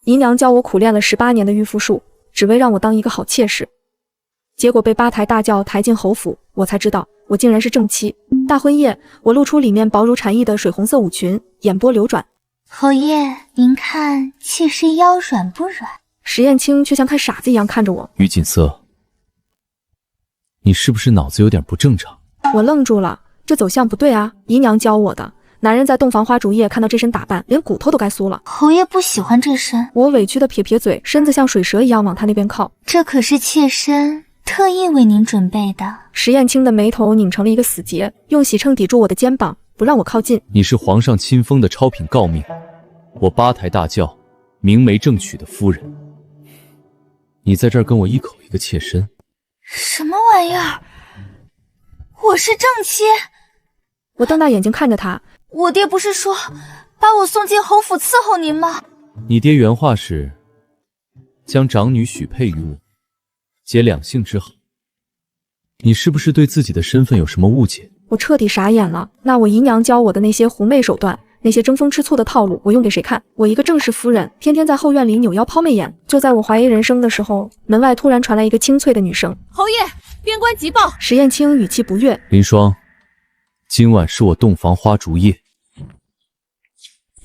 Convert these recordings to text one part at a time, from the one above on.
姨娘教我苦练了18年的御夫术，只为让我当一个好妾室。结果被八抬大轿抬进侯府，我才知道我竟然是正妻。大婚夜，我露出里面薄如蝉翼的水红色舞裙，眼波流转。侯爷，您看妾室腰软不软？石燕青却像看傻子一样看着我。于锦瑟，你是不是脑子有点不正常？我愣住了，这走向不对啊！姨娘教我的。男人在洞房花烛夜看到这身打扮，连骨头都该酥了。侯爷不喜欢这身。我委屈的撇撇嘴，身子像水蛇一样往他那边靠。这可是妾身特意为您准备的。石燕青的眉头拧成了一个死结，用喜秤抵住我的肩膀，不让我靠近。你是皇上亲封的超品诰命，我八抬大轿明媒正娶的夫人，你在这儿跟我一口一个妾身，什么玩意儿？我是正妻。我瞪大眼睛看着他。我爹不是说把我送进侯府伺候您吗？你爹原话是将长女许配于我，结两性之好。你是不是对自己的身份有什么误解？我彻底傻眼了。那我姨娘教我的那些狐媚手段，那些争风吃醋的套路，我用给谁看？我一个正室夫人，天天在后院里扭腰抛媚眼。就在我怀疑人生的时候，门外突然传来一个清脆的女声：侯爷，边关急报！石燕青语气不悦：林霜，今晚是我洞房花烛夜。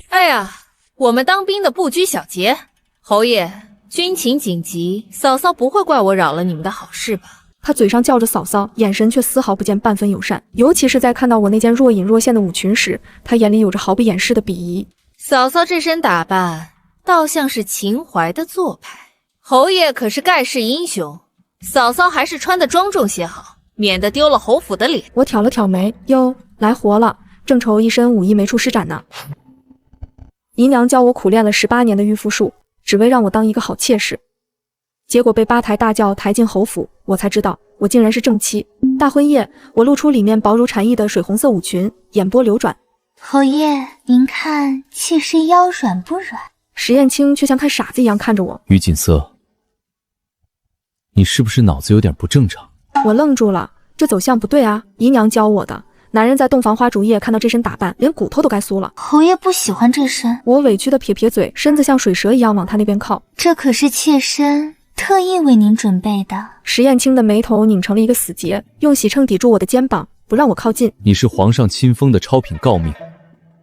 哎呀，我们当兵的不拘小节。侯爷，军情紧急，嫂嫂不会怪我扰了你们的好事吧？他嘴上叫着嫂嫂，眼神却丝毫不见半分友善，尤其是在看到我那件若隐若现的舞裙时，他眼里有着毫不掩饰的鄙夷。嫂嫂这身打扮，倒像是秦淮的做派。侯爷可是盖世英雄，嫂嫂还是穿得庄重些好，免得丢了侯府的脸。我挑了挑眉，哟，来活了，正愁一身武艺没处施展呢。姨娘教我苦练了18年的御夫术，只为让我当一个好妾室。结果被八抬大轿抬进侯府，我才知道我竟然是正妻。大婚夜，我露出里面薄如蝉翼的水红色舞裙，眼波流转。侯爷，您看妾室腰软不软？石燕青却像看傻子一样看着我。于锦瑟，你是不是脑子有点不正常？我愣住了，这走向不对啊！姨娘教我的。男人在洞房花烛夜看到这身打扮，连骨头都该酥了。侯爷不喜欢这身。我委屈的撇撇嘴，身子像水蛇一样往他那边靠。这可是妾身特意为您准备的。石燕青的眉头拧成了一个死结，用喜秤抵住我的肩膀，不让我靠近。你是皇上亲封的超品诰命，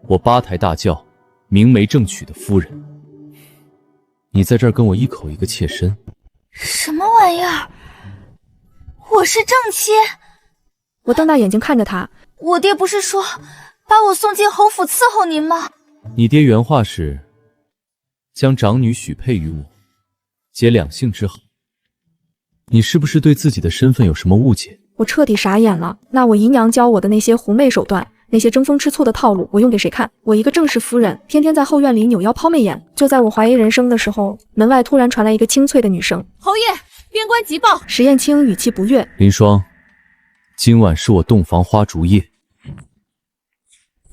我八抬大轿明媒正娶的夫人，你在这儿跟我一口一个妾身，什么玩意儿？我是正妻。我瞪大眼睛看着他。我爹不是说把我送进侯府伺候您吗？你爹原话是将长女许配于我，结两性之好。你是不是对自己的身份有什么误解？我彻底傻眼了。那我姨娘教我的那些狐媚手段，那些争风吃醋的套路，我用给谁看？我一个正室夫人，天天在后院里扭腰抛媚眼。就在我怀疑人生的时候，门外突然传来一个清脆的女声：侯爷，边关急报！石燕青语气不悦：林霜，今晚是我洞房花烛夜。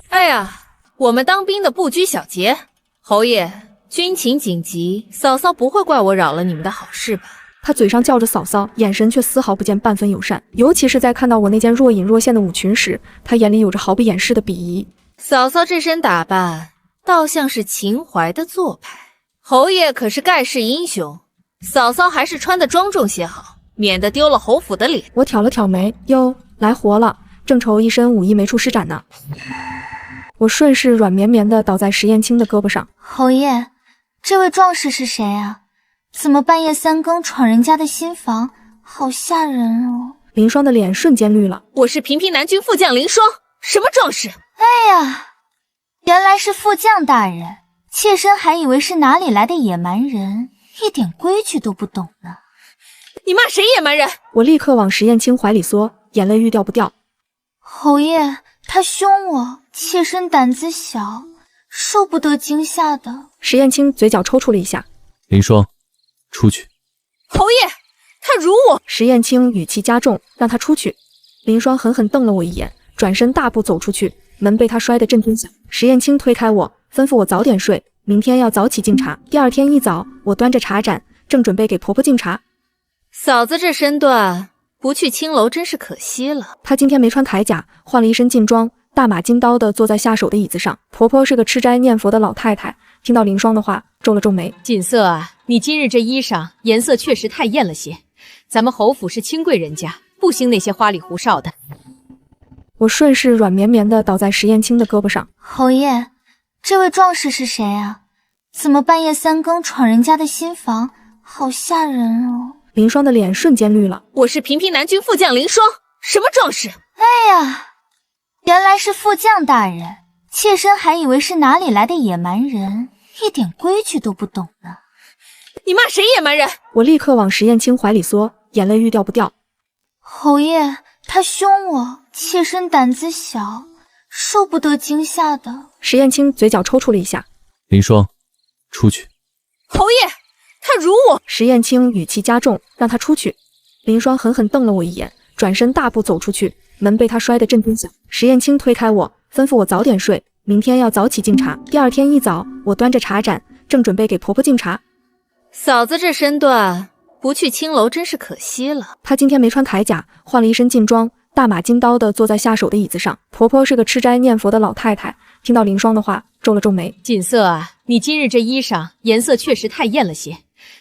哎呀，我们当兵的不拘小节。侯爷，军情紧急，嫂嫂不会怪我扰了你们的好事吧？他嘴上叫着嫂嫂，眼神却丝毫不见半分友善，尤其是在看到我那件若隐若现的舞裙时，他眼里有着毫不掩饰的鄙夷。嫂嫂这身打扮，倒像是秦淮的做派。侯爷可是盖世英雄，嫂嫂还是穿得庄重些好，免得丢了侯府的脸。我挑了挑眉，哟，来活了，正愁一身武艺没处施展呢。我顺势软绵绵地倒在石燕青的胳膊上。侯爷，这位壮士是谁啊？怎么半夜3更闯人家的新房？好吓人哦！林霜的脸瞬间绿了。我是平平南军副将林霜，什么壮士？哎呀，原来是副将大人，妾身还以为是哪里来的野蛮人，一点规矩都不懂呢。你骂谁野蛮人？我立刻往石燕青怀里缩，眼泪欲掉不掉。侯爷，他凶我，妾身胆子小，受不得惊吓的。石燕青嘴角抽搐了一下。林霜，出去。侯爷，他辱我！石燕青语气加重，让他出去。林霜狠狠瞪了我一眼，转身大步走出去，门被他摔得震天响。石燕青推开我，吩咐我早点睡，明天要早起敬茶。第二天一早，我端着茶盏，正准备给婆婆敬茶。嫂子这身段，不去青楼真是可惜了。她今天没穿铠甲，换了一身劲装，大马金刀的坐在下手的椅子上。婆婆是个吃斋念佛的老太太，听到林霜的话，皱了皱眉。锦瑟啊，你今日这衣裳颜色确实太艳了些。咱们侯府是清贵人家，不兴那些花里胡哨的。我顺势软绵绵地倒在石燕青的胳膊上。侯爷，这位壮士是谁啊？怎么半夜3更闯人家的新房？好吓人哦！林霜的脸瞬间绿了。我是平平南军副将林霜，什么壮士？哎呀，原来是副将大人，妾身还以为是哪里来的野蛮人，一点规矩都不懂呢。你骂谁野蛮人？我立刻往石燕青怀里缩，眼泪欲掉不掉。侯爷，他凶我，妾身胆子小，受不得惊吓的。石燕青嘴角抽搐了一下。林霜，出去。侯爷，他辱我！石燕青语气加重，让他出去。林霜狠狠瞪了我一眼，转身大步走出去，门被他摔得震天响。石燕青推开我，吩咐我早点睡，明天要早起敬茶。第二天一早，我端着茶盏，正准备给婆婆敬茶。嫂子这身段，不去青楼真是可惜了。她今天没穿铠甲，换了一身劲装，大马金刀的坐在下手的椅子上。婆婆是个吃斋念佛的老太太，听到林霜的话，皱了皱眉。锦瑟啊，你今日这衣裳颜色确实太艳了些。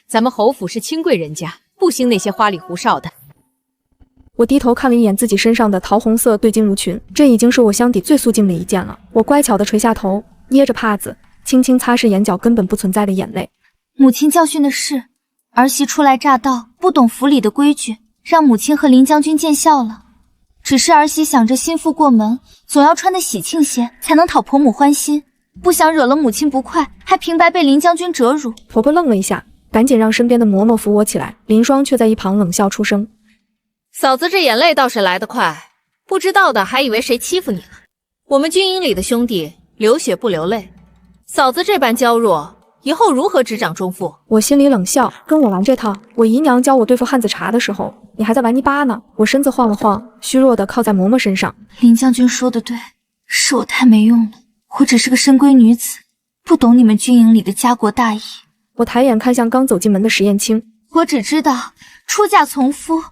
咱们侯府是清贵人家，不兴那些花里胡哨的。我低头看了一眼自己身上的桃红色对襟襦裙，这已经是我箱底最素净的一件了。我乖巧的垂下头，捏着帕子，轻轻擦拭眼角根本不存在的眼泪。母亲教训的是，儿媳初来乍到，不懂府里的规矩，让母亲和林将军见笑了。只是儿媳想着新妇过门，总要穿得喜庆些，才能讨婆母欢心，不想惹了母亲不快，还平白被林将军折辱。婆婆愣了一下，赶紧让身边的嬷嬷扶我起来。林霜却在一旁冷笑出声：嫂子这眼泪倒是来得快，不知道的还以为谁欺负你了。我们军营里的兄弟流血不流泪，嫂子这般娇弱，以后如何执掌中府？我心里冷笑，跟我玩这套。我姨娘教我对付汉子茶的时候，你还在玩泥巴呢。我身子晃了晃，虚弱的靠在嬷嬷身上。林将军说的对，是我太没用了，我只是个深闺女子，不懂你们军营里的家国大义。我抬眼看向刚走进门的石燕青，我只知道出嫁从夫，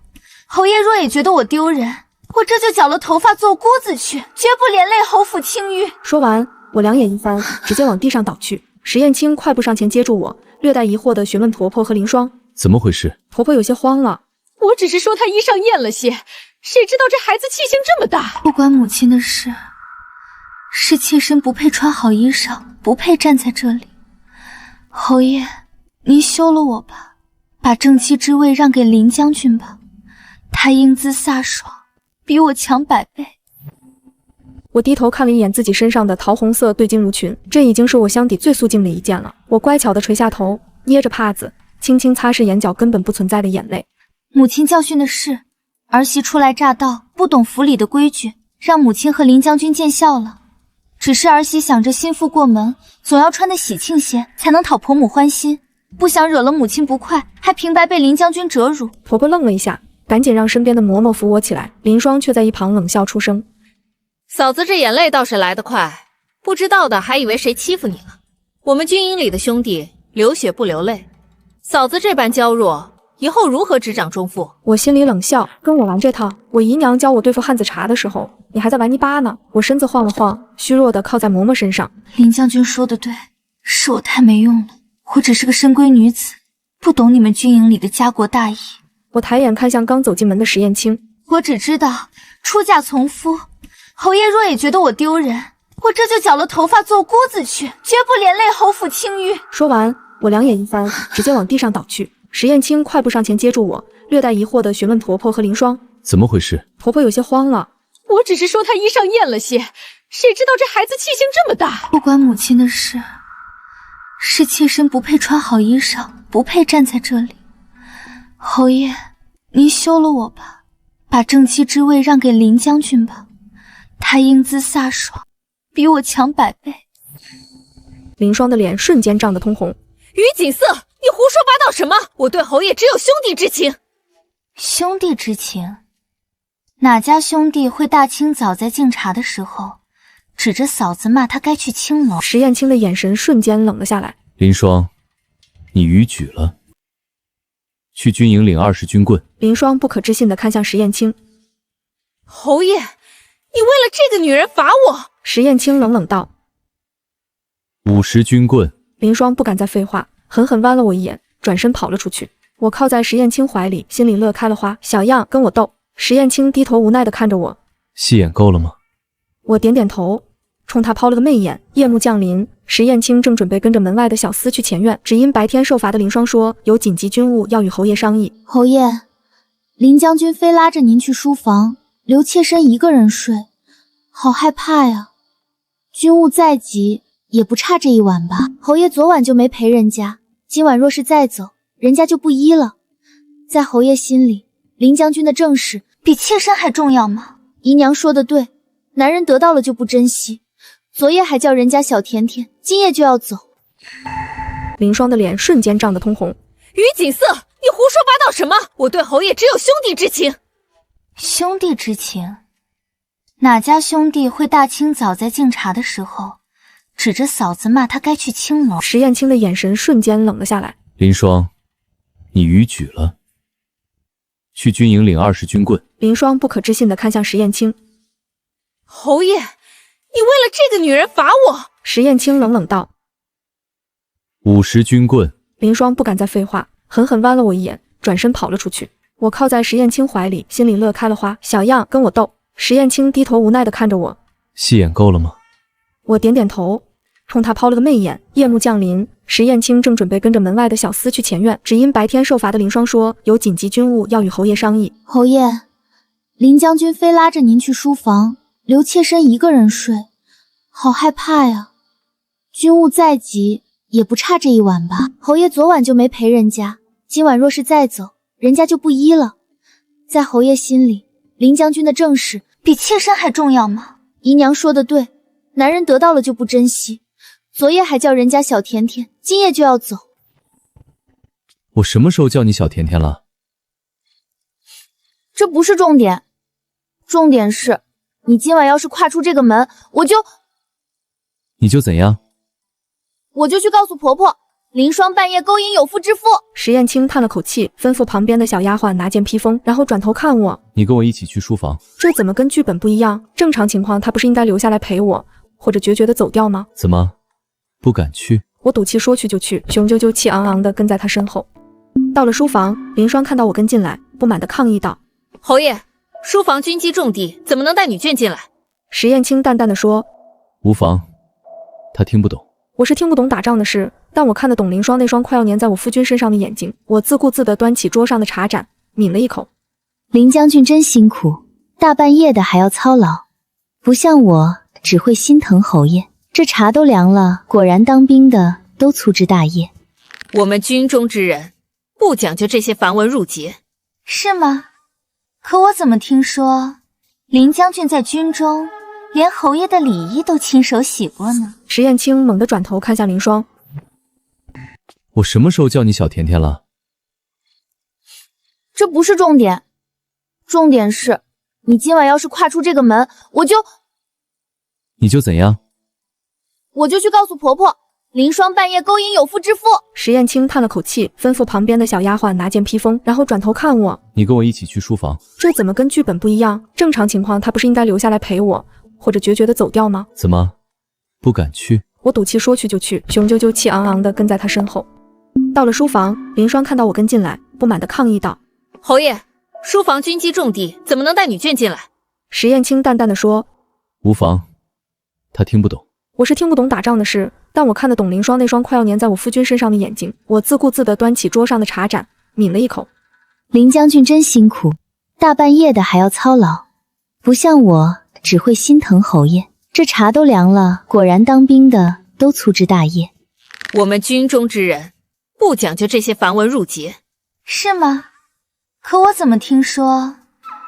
侯爷若也觉得我丢人，我这就绞了头发做姑子去，绝不连累侯府清誉。说完，我两眼一翻，直接往地上倒去。石燕青快步上前接住我，略带疑惑地询问婆婆和林霜怎么回事。婆婆有些慌了。我只是说她衣裳艳了些，谁知道这孩子气性这么大。不关母亲的事，是妾身不配穿好衣裳，不配站在这里。侯爷，您休了我吧，把正妻之位让给林将军吧，他英姿飒爽，比我强100倍。我低头看了一眼自己身上的桃红色对襟襦裙，这已经是我箱底最素净的一件了。我乖巧的垂下头，捏着帕子，轻轻擦拭眼角根本不存在的眼泪。母亲教训的是，儿媳初来乍到，不懂府里的规矩，让母亲和林将军见笑了。只是儿媳想着新妇过门，总要穿得喜庆些，才能讨婆母欢心，不想惹了母亲不快，还平白被林将军折辱。婆婆愣了一下，赶紧让身边的嬷嬷扶我起来。林霜却在一旁冷笑出声：嫂子这眼泪倒是来得快，不知道的还以为谁欺负你了。我们军营里的兄弟流血不流泪，嫂子这般娇弱，以后如何执掌中府？我心里冷笑，跟我玩这套。我姨娘教我对付汉子茶的时候，你还在玩泥巴呢。我身子晃了晃，虚弱的靠在嬷嬷身上。林将军说的对，是我太没用了，我只是个深闺女子，不懂你们军营里的家国大义。我抬眼看向刚走进门的石燕青，我只知道出嫁从夫，侯爷若也觉得我丢人，我这就绞了头发做姑子去，绝不连累侯府清誉。说完，我两眼一翻，直接往地上倒去。石燕青快步上前接住我，略带疑惑地询问婆婆和林霜怎么回事。婆婆有些慌了。我只是说她衣裳艳了些，谁知道这孩子气性这么大。不关母亲的事，是妾身不配穿好衣裳，不配站在这里。侯爷，您休了我吧，把正妻之位让给林将军吧，他英姿飒爽，比我强100倍。林霜的脸瞬间涨得通红。于锦瑟，你胡说八道什么？我对侯爷只有兄弟之情。兄弟之情？哪家兄弟会大清早在敬茶的时候指着嫂子骂他该去青楼？石燕青的眼神瞬间冷了下来。林霜，你逾矩了，去军营领20军棍。林霜不可置信地看向石燕青。侯爷，你为了这个女人罚我？石燕青冷冷道50军棍。林双不敢再废话，狠狠剜了我一眼，转身跑了出去。我靠在石燕青怀里，心里乐开了花。小样，跟我斗！石燕青低头无奈地看着我，戏演够了吗？我点点头，冲他抛了个媚眼。夜幕降临，石燕青正准备跟着门外的小厮去前院，只因白天受罚的林双说有紧急军务要与侯爷商议。侯爷，林将军非拉着您去书房，留妾身一个人睡，好害怕呀。军务再急，也不差这一晚吧？侯爷昨晚就没陪人家，今晚若是再走，人家就不依了。在侯爷心里，林将军的正事比妾身还重要吗？姨娘说的对，男人得到了就不珍惜。昨夜还叫人家小甜甜，今夜就要走。林双的脸瞬间涨得通红。于锦瑟，你胡说八道什么？我对侯爷只有兄弟之情。兄弟之情？哪家兄弟会大清早在敬茶的时候指着嫂子骂他该去青楼？石燕青的眼神瞬间冷了下来。林双，你逾矩了，去军营领20军棍。林双不可置信地看向石燕青。侯爷，你为了这个女人罚我？石燕青冷冷道。50军棍。林双不敢再废话，狠狠剜了我一眼，转身跑了出去。我靠在石燕青怀里，心里乐开了花。小样，跟我斗！石燕青低头无奈地看着我，戏演够了吗？我点点头，冲他抛了个媚眼。夜幕降临，石燕青正准备跟着门外的小厮去前院，只因白天受罚的林双说有紧急军务要与侯爷商议。侯爷，林将军非拉着您去书房，留妾身一个人睡，好害怕呀。军务再急，也不差这一晚吧？侯爷昨晚就没陪人家，今晚若是再走，人家就不依了。在侯爷心里，林将军的正事比妾身还重要吗？姨娘说的对，男人得到了就不珍惜。昨夜还叫人家小甜甜，今夜就要走。我什么时候叫你小甜甜了？这不是重点，重点是你今晚要是跨出这个门，你就怎样？我就去告诉婆婆，林双半夜勾引有妇之夫。石燕青叹了口气，吩咐旁边的小丫鬟拿件披风，然后转头看我。你跟我一起去书房。这怎么跟剧本不一样？正常情况他不是应该留下来陪我，或者决绝的走掉吗？怎么不敢去？我赌气说去就去，雄赳赳气昂昂的跟在他身后。到了书房，林双看到我跟进来，不满的抗议道：侯爷，书房军机重地，怎么能带女眷进来？石燕青淡淡的说：无妨，他听不懂。我是听不懂打仗的事，但我看得懂林双那双快要粘在我夫君身上的眼睛。我自顾自地端起桌上的茶盏，抿了一口。林将军真辛苦，大半夜的还要操劳，不像我只会心疼侯爷。这茶都凉了，果然当兵的都粗枝大叶。我们军中之人不讲究这些繁文缛节。是吗？可我怎么听说林将军在军中连侯爷的礼衣都亲手洗过呢？石燕青猛地转头看向林双。我什么时候叫你小甜甜了？这不是重点，重点是你今晚要是跨出这个门，你就怎样？我就去告诉婆婆，林双半夜勾引有妇之夫。石燕青叹了口气，吩咐旁边的小丫鬟拿件披风，然后转头看我。你跟我一起去书房。这怎么跟剧本不一样？正常情况他不是应该留下来陪我，或者决绝的走掉吗？怎么不敢去？我赌气说去就去，雄赳赳气昂昂的跟在他身后。到了书房，林双看到我跟进来，不满的抗议道：侯爷，书房军机重地，怎么能带女眷进来？石燕青淡淡的说：无妨，他听不懂。我是听不懂打仗的事，但我看得懂林双那双快要粘在我夫君身上的眼睛。我自顾自地端起桌上的茶盏，抿了一口。林将军真辛苦，大半夜的还要操劳，不像我只会心疼侯爷。这茶都凉了，果然当兵的都粗枝大叶。我们军中之人不讲究这些繁文缛节。是吗？可我怎么听说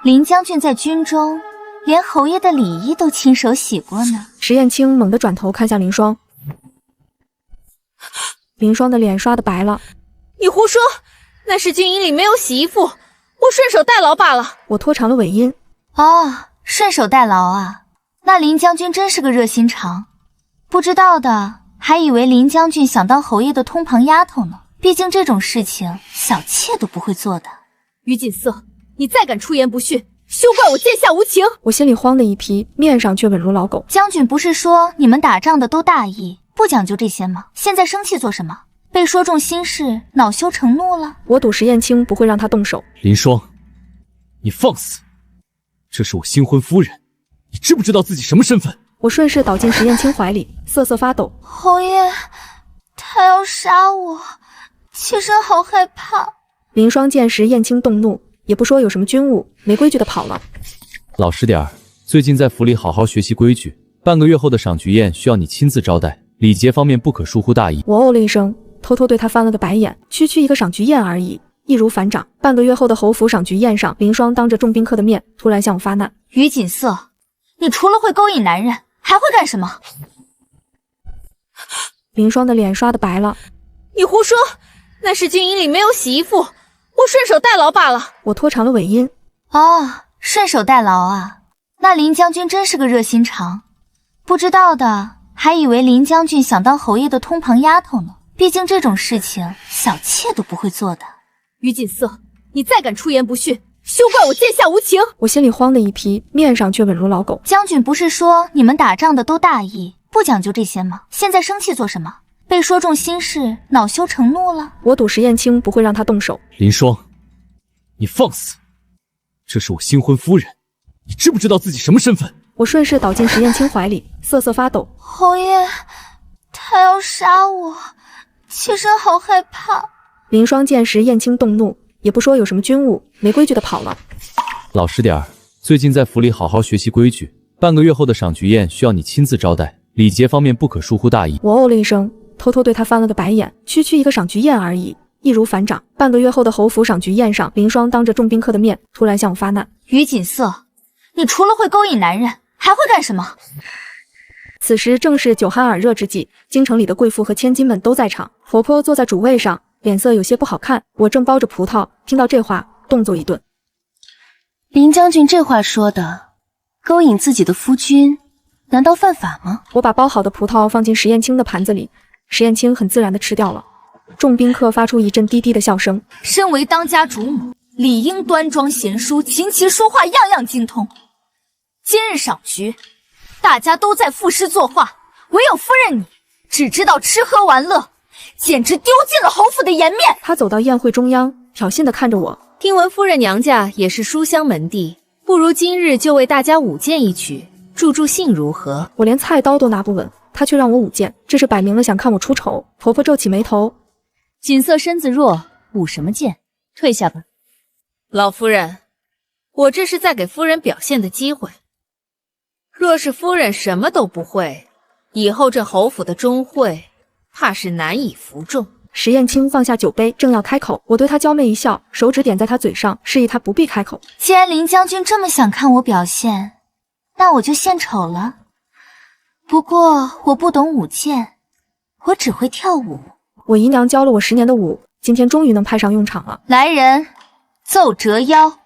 林将军在军中连侯爷的礼衣都亲手洗过呢？石燕青猛地转头看向林双。林双的脸刷得白了。你胡说，那是军营里没有洗衣服，我顺手代劳罢了。我拖长了尾音。哦，顺手代劳啊，那林将军真是个热心肠。不知道的还以为林将军想当侯爷的通旁丫头呢，毕竟这种事情小妾都不会做的。于锦瑟，你再敢出言不逊，休怪我剑下无情！我心里慌的一批，面上却稳如老狗。将军不是说你们打仗的都大意，不不讲究这些吗？现在生气做什么？被说中心事，恼羞成怒了？我赌石燕青不会让他动手。林霜，你放肆！这是我新婚夫人，你知不知道自己什么身份？我顺势倒进石燕青怀里，瑟瑟发抖。侯爷，他要杀我，妾身好害怕。林霜见石燕青动怒，也不说有什么军务，没规矩的跑了。老实点儿，最近在府里好好学习规矩，半个月后的赏菊宴需要你亲自招待，礼节方面不可疏忽大意。我哦了一声，偷偷对他翻了个白眼，区区一个赏菊宴而已，易如反掌。半个月后的侯府赏菊宴上，林霜当着众宾客的面，突然向我发难。于锦瑟，你除了会勾引男人，还会干什么？林霜的脸刷得白了。你胡说，那是军营里没有洗衣服，我顺手代劳罢了。我拖长了尾音。哦，顺手代劳啊。那林将军真是个热心肠，不知道的还以为林将军想当侯爷的通旁丫头呢。毕竟这种事情小妾都不会做的。于锦瑟，你再敢出言不逊，休怪我剑下无情！我心里慌的一批，面上却稳如老狗。将军不是说你们打仗的都大义，不讲究这些吗？现在生气做什么？被说中心事，恼羞成怒了？我赌石燕青不会让他动手。林霜，你放肆！这是我新婚夫人，你知不知道自己什么身份？我顺势倒进石燕青怀里，瑟瑟发抖。侯爷，他要杀我，妾身好害怕。林霜见石燕青动怒，也不说有什么军务，没规矩的跑了。老实点儿，最近在府里好好学习规矩，半个月后的赏菊宴需要你亲自招待，礼节方面不可疏忽大意。我哦了一声，偷偷对他翻了个白眼，区区一个赏菊宴而已，易如反掌。半个月后的侯府赏菊宴上，林霜当着众宾客的面，突然向我发难。于锦瑟，你除了会勾引男人，还会干什么？此时正是酒酣耳热之际，京城里的贵妇和千金们都在场。婆婆坐在主位上，脸色有些不好看。我正剥着葡萄，听到这话，动作一顿。林将军这话说的，勾引自己的夫君，难道犯法吗？我把剥好的葡萄放进石燕青的盘子里，石燕青很自然地吃掉了。众宾客发出一阵低低的笑声。身为当家主母，理应端庄贤淑，琴棋书画样样精通。今日赏菊，大家都在赋诗作画，唯有夫人你只知道吃喝玩乐，简直丢尽了侯府的颜面。他走到宴会中央，挑衅地看着我。听闻夫人娘家也是书香门第，不如今日就为大家舞剑一曲，助助兴如何？我连菜刀都拿不稳，他却让我舞剑，这是摆明了想看我出丑。婆婆皱起眉头。锦瑟身子弱，舞什么剑？退下吧。老夫人，我这是在给夫人表现的机会。若是夫人什么都不会，以后这侯府的钟会怕是难以服众。石燕青放下酒杯，正要开口，我对他娇媚一笑，手指点在他嘴上，示意他不必开口。既然林将军这么想看我表现，那我就献丑了。不过我不懂舞剑，我只会跳舞。我姨娘教了我10年的舞，今天终于能派上用场了。来人，奏折腰。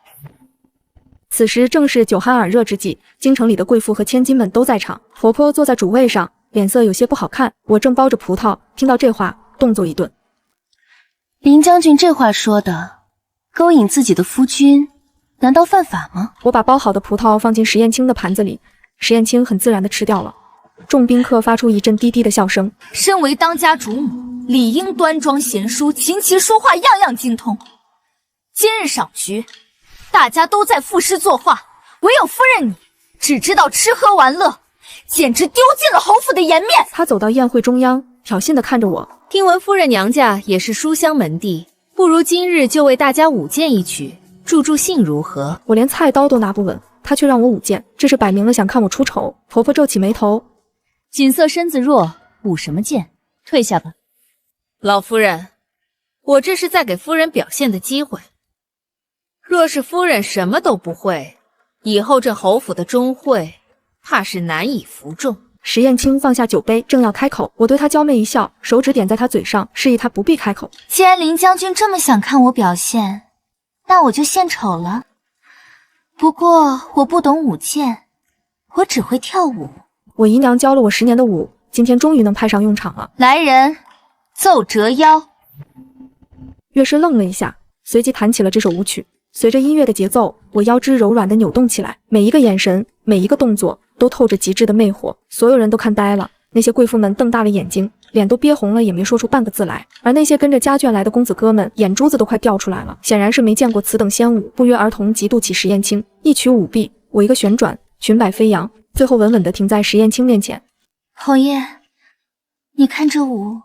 此时正是酒酣耳热之际，京城里的贵妇和千金们都在场。婆婆坐在主位上，脸色有些不好看。我正剥着葡萄，听到这话，动作一顿。林将军这话说的，勾引自己的夫君，难道犯法吗？我把剥好的葡萄放进石燕青的盘子里，石燕青很自然地吃掉了。众宾客发出一阵低低的笑声。身为当家主母，理应端庄贤淑，琴棋书画样样精通。今日赏菊，大家都在赋诗作画，唯有夫人你只知道吃喝玩乐，简直丢尽了侯府的颜面。他走到宴会中央，挑衅地看着我。听闻夫人娘家也是书香门第，不如今日就为大家舞剑一曲，助助兴如何？我连菜刀都拿不稳，他却让我舞剑，这是摆明了想看我出丑。婆婆皱起眉头。锦瑟身子弱，舞什么剑？退下吧。老夫人，我这是在给夫人表现的机会。若是夫人什么都不会，以后这侯府的钟会怕是难以服众。石燕青放下酒杯，正要开口，我对他娇媚一笑，手指点在他嘴上，示意他不必开口。既然林将军这么想看我表现，那我就献丑了。不过我不懂舞剑，我只会跳舞。我姨娘教了我10年的舞，今天终于能派上用场了。来人，奏折腰。乐师愣了一下，随即弹起了这首舞曲。随着音乐的节奏，我腰肢柔软地扭动起来，每一个眼神，每一个动作都透着极致的魅惑，所有人都看呆了。那些贵妇们瞪大了眼睛，脸都憋红了，也没说出半个字来。而那些跟着家眷来的公子哥们，眼珠子都快掉出来了，显然是没见过此等仙舞，不约而同嫉妒起石燕青。一曲舞毕，我一个旋转，裙摆飞扬，最后稳稳地停在石燕青面前。侯爷，你看这舞，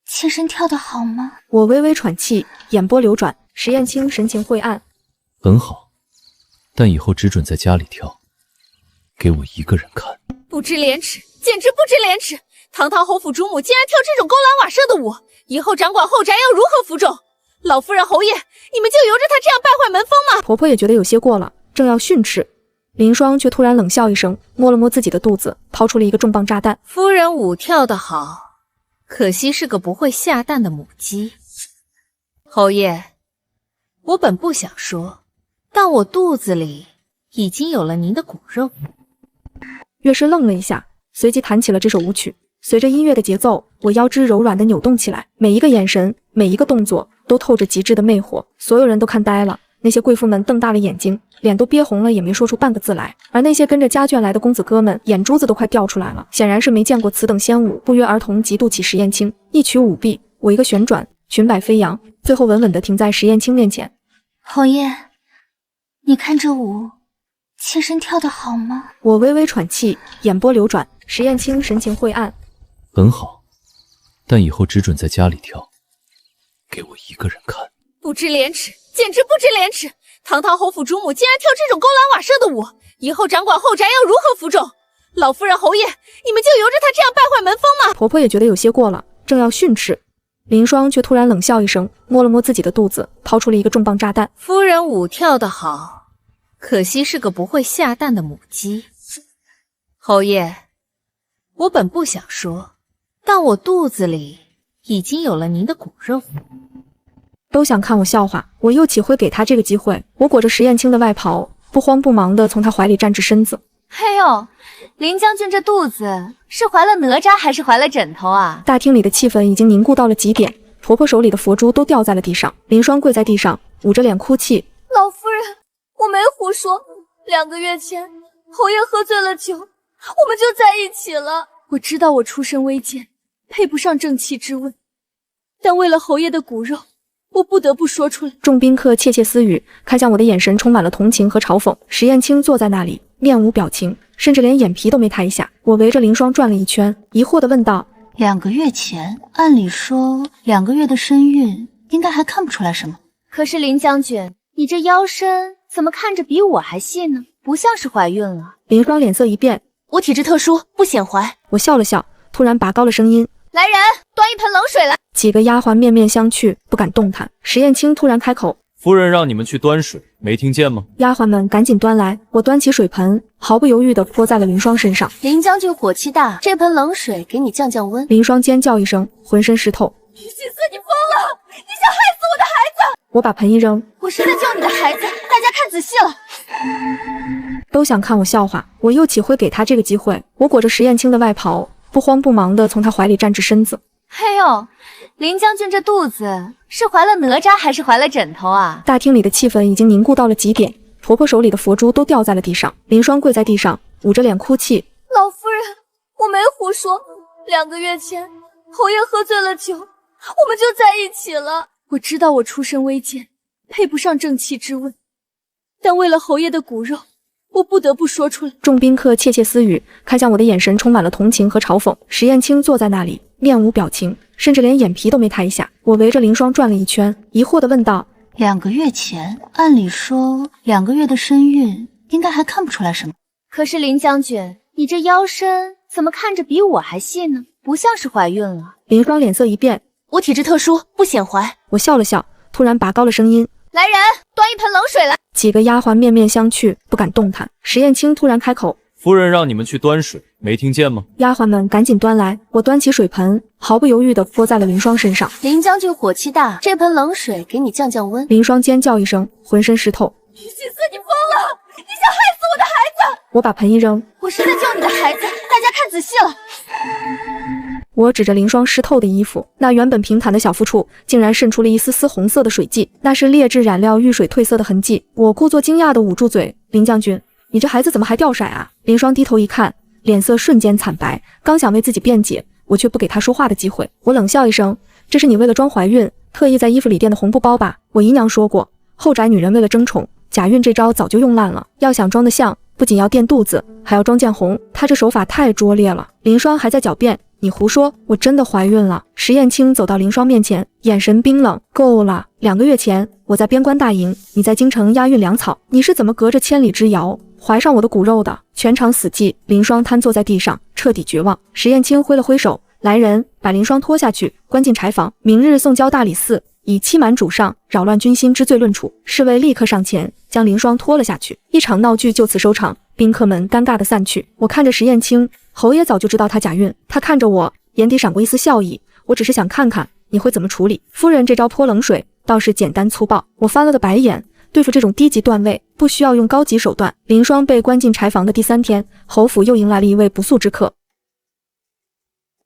妾身跳得好吗？我微微喘气，眼波流转，石燕青神情晦暗。很好，但以后只准在家里跳，给我一个人看。不知廉耻，简直不知廉耻！堂堂侯府主母竟然跳这种勾栏瓦舍的舞，以后掌管后宅要如何服众？老夫人侯爷，你们就由着他这样败坏门风吗？婆婆也觉得有些过了，正要训斥，林霜却突然冷笑一声，摸了摸自己的肚子，掏出了一个重磅炸弹。夫人舞跳得好，可惜是个不会下蛋的母鸡。侯爷，我本不想说，但我肚子里已经有了您的骨肉。乐师愣了一下，随即弹起了这首舞曲。随着音乐的节奏，我腰肢柔软地扭动起来，每一个眼神，每一个动作都透着极致的魅惑，所有人都看呆了。那些贵妇们瞪大了眼睛，脸都憋红了，也没说出半个字来。而那些跟着家眷来的公子哥们，眼珠子都快掉出来了，显然是没见过此等仙舞，不约而同嫉妒起石燕青。一曲舞毕，我一个旋转，裙摆飞扬，最后稳稳地停在石燕青面前。侯爷，你看这舞，妾身跳得好吗？我微微喘气，眼波流转，石燕青神情晦暗。很好，但以后只准在家里跳，给我一个人看。不知廉耻，简直不知廉耻！堂堂侯府主母竟然跳这种勾栏瓦舍的舞，以后掌管后宅要如何服众？老夫人侯爷，你们就由着他这样败坏门风吗？婆婆也觉得有些过了，正要训斥，林霜却突然冷笑一声，摸了摸自己的肚子，掏出了一个重磅炸弹。夫人舞跳得好，可惜是个不会下蛋的母鸡。侯爷，我本不想说，但我肚子里已经有了您的骨肉。都想看我笑话，我又岂会给他这个机会？我裹着石燕青的外袍，不慌不忙地从他怀里站直身子。嘿呦，林将军这肚子是怀了哪吒还是怀了枕头啊？大厅里的气氛已经凝固到了极点，婆婆手里的佛珠都掉在了地上，林霜跪在地上，捂着脸哭泣。老夫人，我没胡说，2个月前侯爷喝醉了酒，我们就在一起了。我知道我出身微贱，配不上正妻之问，但为了侯爷的骨肉，我不得不说出来。众宾客窃窃私语，看向我的眼神充满了同情和嘲讽。石燕青坐在那里，面无表情，甚至连眼皮都没抬一下。我围着林霜转了一圈，疑惑地问道：2个月前，按理说2个月的身孕应该还看不出来什么。可是林将军，你这腰身怎么看着比我还细呢？不像是怀孕了。林霜脸色一变，我体质特殊，不显怀。我笑了笑，突然拔高了声音：来人，端一盆冷水来。几个丫鬟面面相觑，不敢动弹。石燕青突然开口：夫人让你们去端水，没听见吗？丫鬟们赶紧端来，我端起水盆，毫不犹豫地泼在了林霜身上。林将军火气大，这盆冷水给你降降温。林霜尖叫一声，浑身湿透。你心思，你疯了！你想害死我的孩子！我把盆一扔，我是在救你的孩子，大家看仔细了。都想看我笑话，我又岂会给他这个机会？我裹着石燕青的外袍，不慌不忙地从他怀里站直身子。嘿呦，林将军这肚子是怀了哪吒还是怀了枕头啊？大厅里的气氛已经凝固到了极点，婆婆手里的佛珠都掉在了地上。林霜跪在地上，捂着脸哭泣：老夫人，我没胡说，2个月前侯爷喝醉了酒，我们就在一起了。我知道我出身微贱，配不上正妻之问，但为了侯爷的骨肉，我不得不说出来。众宾客窃窃私语，看向我的眼神充满了同情和嘲讽。石燕青坐在那里，面无表情，甚至连眼皮都没抬一下。我围着林霜转了一圈，疑惑地问道：2个月前，按理说2个月的身孕应该还看不出来什么。可是林将军，你这腰身怎么看着比我还细呢？不像是怀孕了。林霜脸色一变：我体质特殊，不显怀。我笑了笑，突然拔高了声音：来人，端一盆冷水来。几个丫鬟面面相觑，不敢动弹。石燕青突然开口：夫人让你们去端水，没听见吗？丫鬟们赶紧端来，我端起水盆，毫不犹豫地泼在了林霜身上。林将军火气大，这盆冷水给你降降温。林霜尖叫一声，浑身湿透。你心思，你疯了！你想害死我的孩子！我把盆一扔，我是在救你的孩子，大家看仔细了。我指着林霜湿透的衣服，那原本平坦的小腹处竟然渗出了一丝丝红色的水迹，那是劣质染料遇水褪色的痕迹。我故作惊讶地捂住嘴：林将军，你这孩子怎么还掉色啊？林霜低头一看，脸色瞬间惨白，刚想为自己辩解，我却不给他说话的机会。我冷笑一声，这是你为了装怀孕，特意在衣服里垫的红布包吧？我姨娘说过，后宅女人为了争宠，假孕这招早就用烂了。要想装得像，不仅要垫肚子，还要装见红。她这手法太拙劣了。林霜还在狡辩，你胡说，我真的怀孕了。石燕青走到林霜面前，眼神冰冷，够了。2个月前，我在边关大营，你在京城押运粮草，你是怎么隔着千里之遥怀上我的骨肉的？全场死寂，林霜瘫坐在地上，彻底绝望。石燕青挥了挥手，来人，把林霜拖下去，关进柴房，明日送交大理寺，以欺瞒主上，扰乱军心之罪论处。侍卫立刻上前，将林霜拖了下去。一场闹剧就此收场，宾客们尴尬地散去。我看着石燕青，侯爷早就知道她假孕，他看着我，眼底闪过一丝笑意。我只是想看看你会怎么处理。夫人这招泼冷水倒是简单粗暴，我翻了个白眼。对付这种低级段位，不需要用高级手段。林霜被关进柴房的第3天，侯府又迎来了一位不速之客。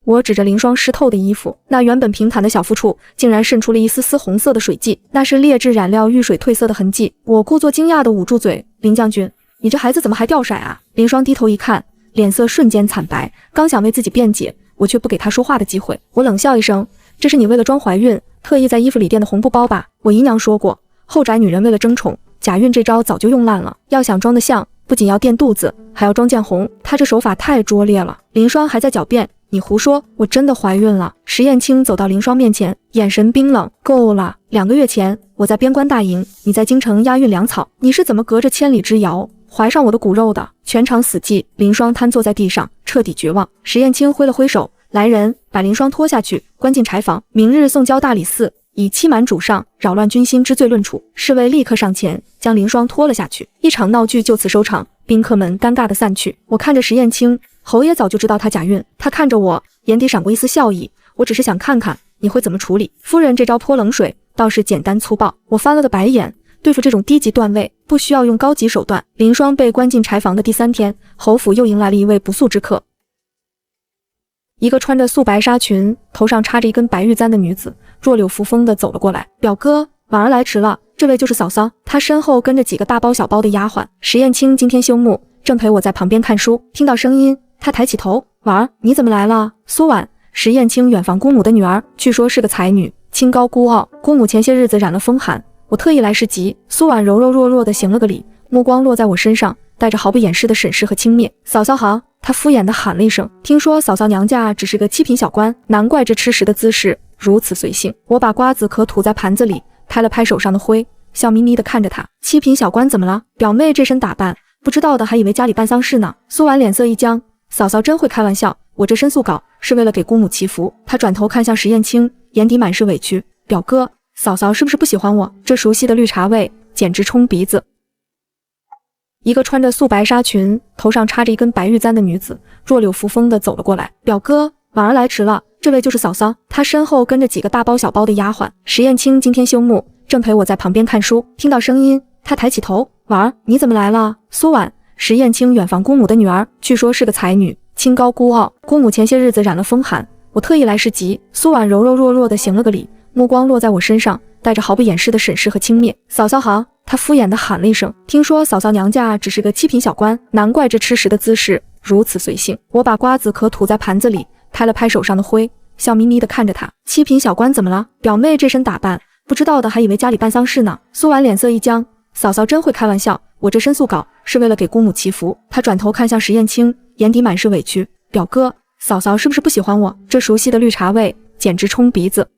我指着林霜湿透的衣服，那原本平坦的小腹处竟然渗出了一丝丝红色的水迹，那是劣质染料遇水褪色的痕迹。我故作惊讶地捂住嘴，林将军，你这孩子怎么还掉色啊？林霜低头一看，脸色瞬间惨白，刚想为自己辩解，我却不给他说话的机会。我冷笑一声，这是你为了装怀孕，特意在衣服里垫的红布包吧？我姨娘说过，后宅女人为了争宠，假孕这招早就用烂了。要想装得像，不仅要垫肚子，还要装见红。她这手法太拙劣了。林霜还在狡辩，你胡说，我真的怀孕了。石燕青走到林霜面前，眼神冰冷，够了。2个月前，我在边关大营，你在京城押运粮草，你是怎么隔着千里之遥怀上我的骨肉的？全场死寂，林霜瘫坐在地上，彻底绝望。石燕青挥了挥手，来人，把林霜拖下去，关进柴房，明日送交大理寺，以欺瞒主上，扰乱军心之罪论处。侍卫立刻上前，将林霜拖了下去。一场闹剧就此收场，宾客们尴尬地散去。我看着石燕青，侯爷早就知道她假孕，他看着我，眼底闪过一丝笑意。我只是想看看你会怎么处理。夫人这招泼冷水倒是简单粗暴，我翻了个白眼。对付这种低级段位，不需要用高级手段。林霜被关进柴房的第3天，侯府又迎来了一位不速之客。一个穿着素白纱裙，头上插着一根白玉簪的女子，弱柳扶风地走了过来。表哥，婉儿来迟了，这位就是嫂嫂。她身后跟着几个大包小包的丫鬟。石燕青今天休沐，正陪我在旁边看书，听到声音，她抬起头，婉儿，你怎么来了？苏婉，石燕青远房姑母的女儿，据说是个才女，清高孤傲。姑母前些日子染了风寒，我特意来侍疾。苏婉柔柔弱弱地行了个礼，目光落在我身上，带着毫不掩饰的审视和轻蔑。嫂嫂好。她敷衍地喊了一声，听说嫂嫂娘家只是个七品小官，难怪这吃食的姿势如此随性。我把瓜子壳吐在盘子里，拍了拍手上的灰，笑眯眯地看着她。七品小官怎么了？表妹这身打扮，不知道的还以为家里办丧事呢。苏婉脸色一僵，嫂嫂真会开玩笑，我这申诉稿是为了给姑母祈福。她转头看向石燕青，眼底满是委屈。表哥，嫂嫂是不是不喜欢我？这熟悉的绿茶味简直冲鼻子。一个穿着素白纱裙，头上插着一根白玉簪的女子，弱柳扶风地走了过来。表哥，婉儿来迟了，这位就是嫂嫂。她身后跟着几个大包小包的丫鬟。石燕青今天休沐，正陪我在旁边看书，听到声音，她抬起头，婉儿，你怎么来了？苏婉，石燕青远房姑母的女儿，据说是个才女，清高孤傲。姑母前些日子染了风寒，我特意来侍疾。苏婉柔柔弱弱地行了个礼，目光落在我身上，带着毫不掩饰的审视和轻蔑。嫂嫂好。她敷衍地喊了一声，听说嫂嫂娘家只是个七品小官，难怪这吃食的姿势如此随性。我把瓜子壳吐在盘子里，拍了拍手上的灰，笑眯眯地看着她。七品小官怎么了？表妹这身打扮，不知道的还以为家里办丧事呢。苏婉脸色一僵，嫂嫂真会开玩笑，我这申诉稿是为了给姑母祈福。她转头看向石燕青，眼底满是委屈。表哥，嫂嫂是不是不喜欢我？这熟悉的绿茶味简直冲鼻子。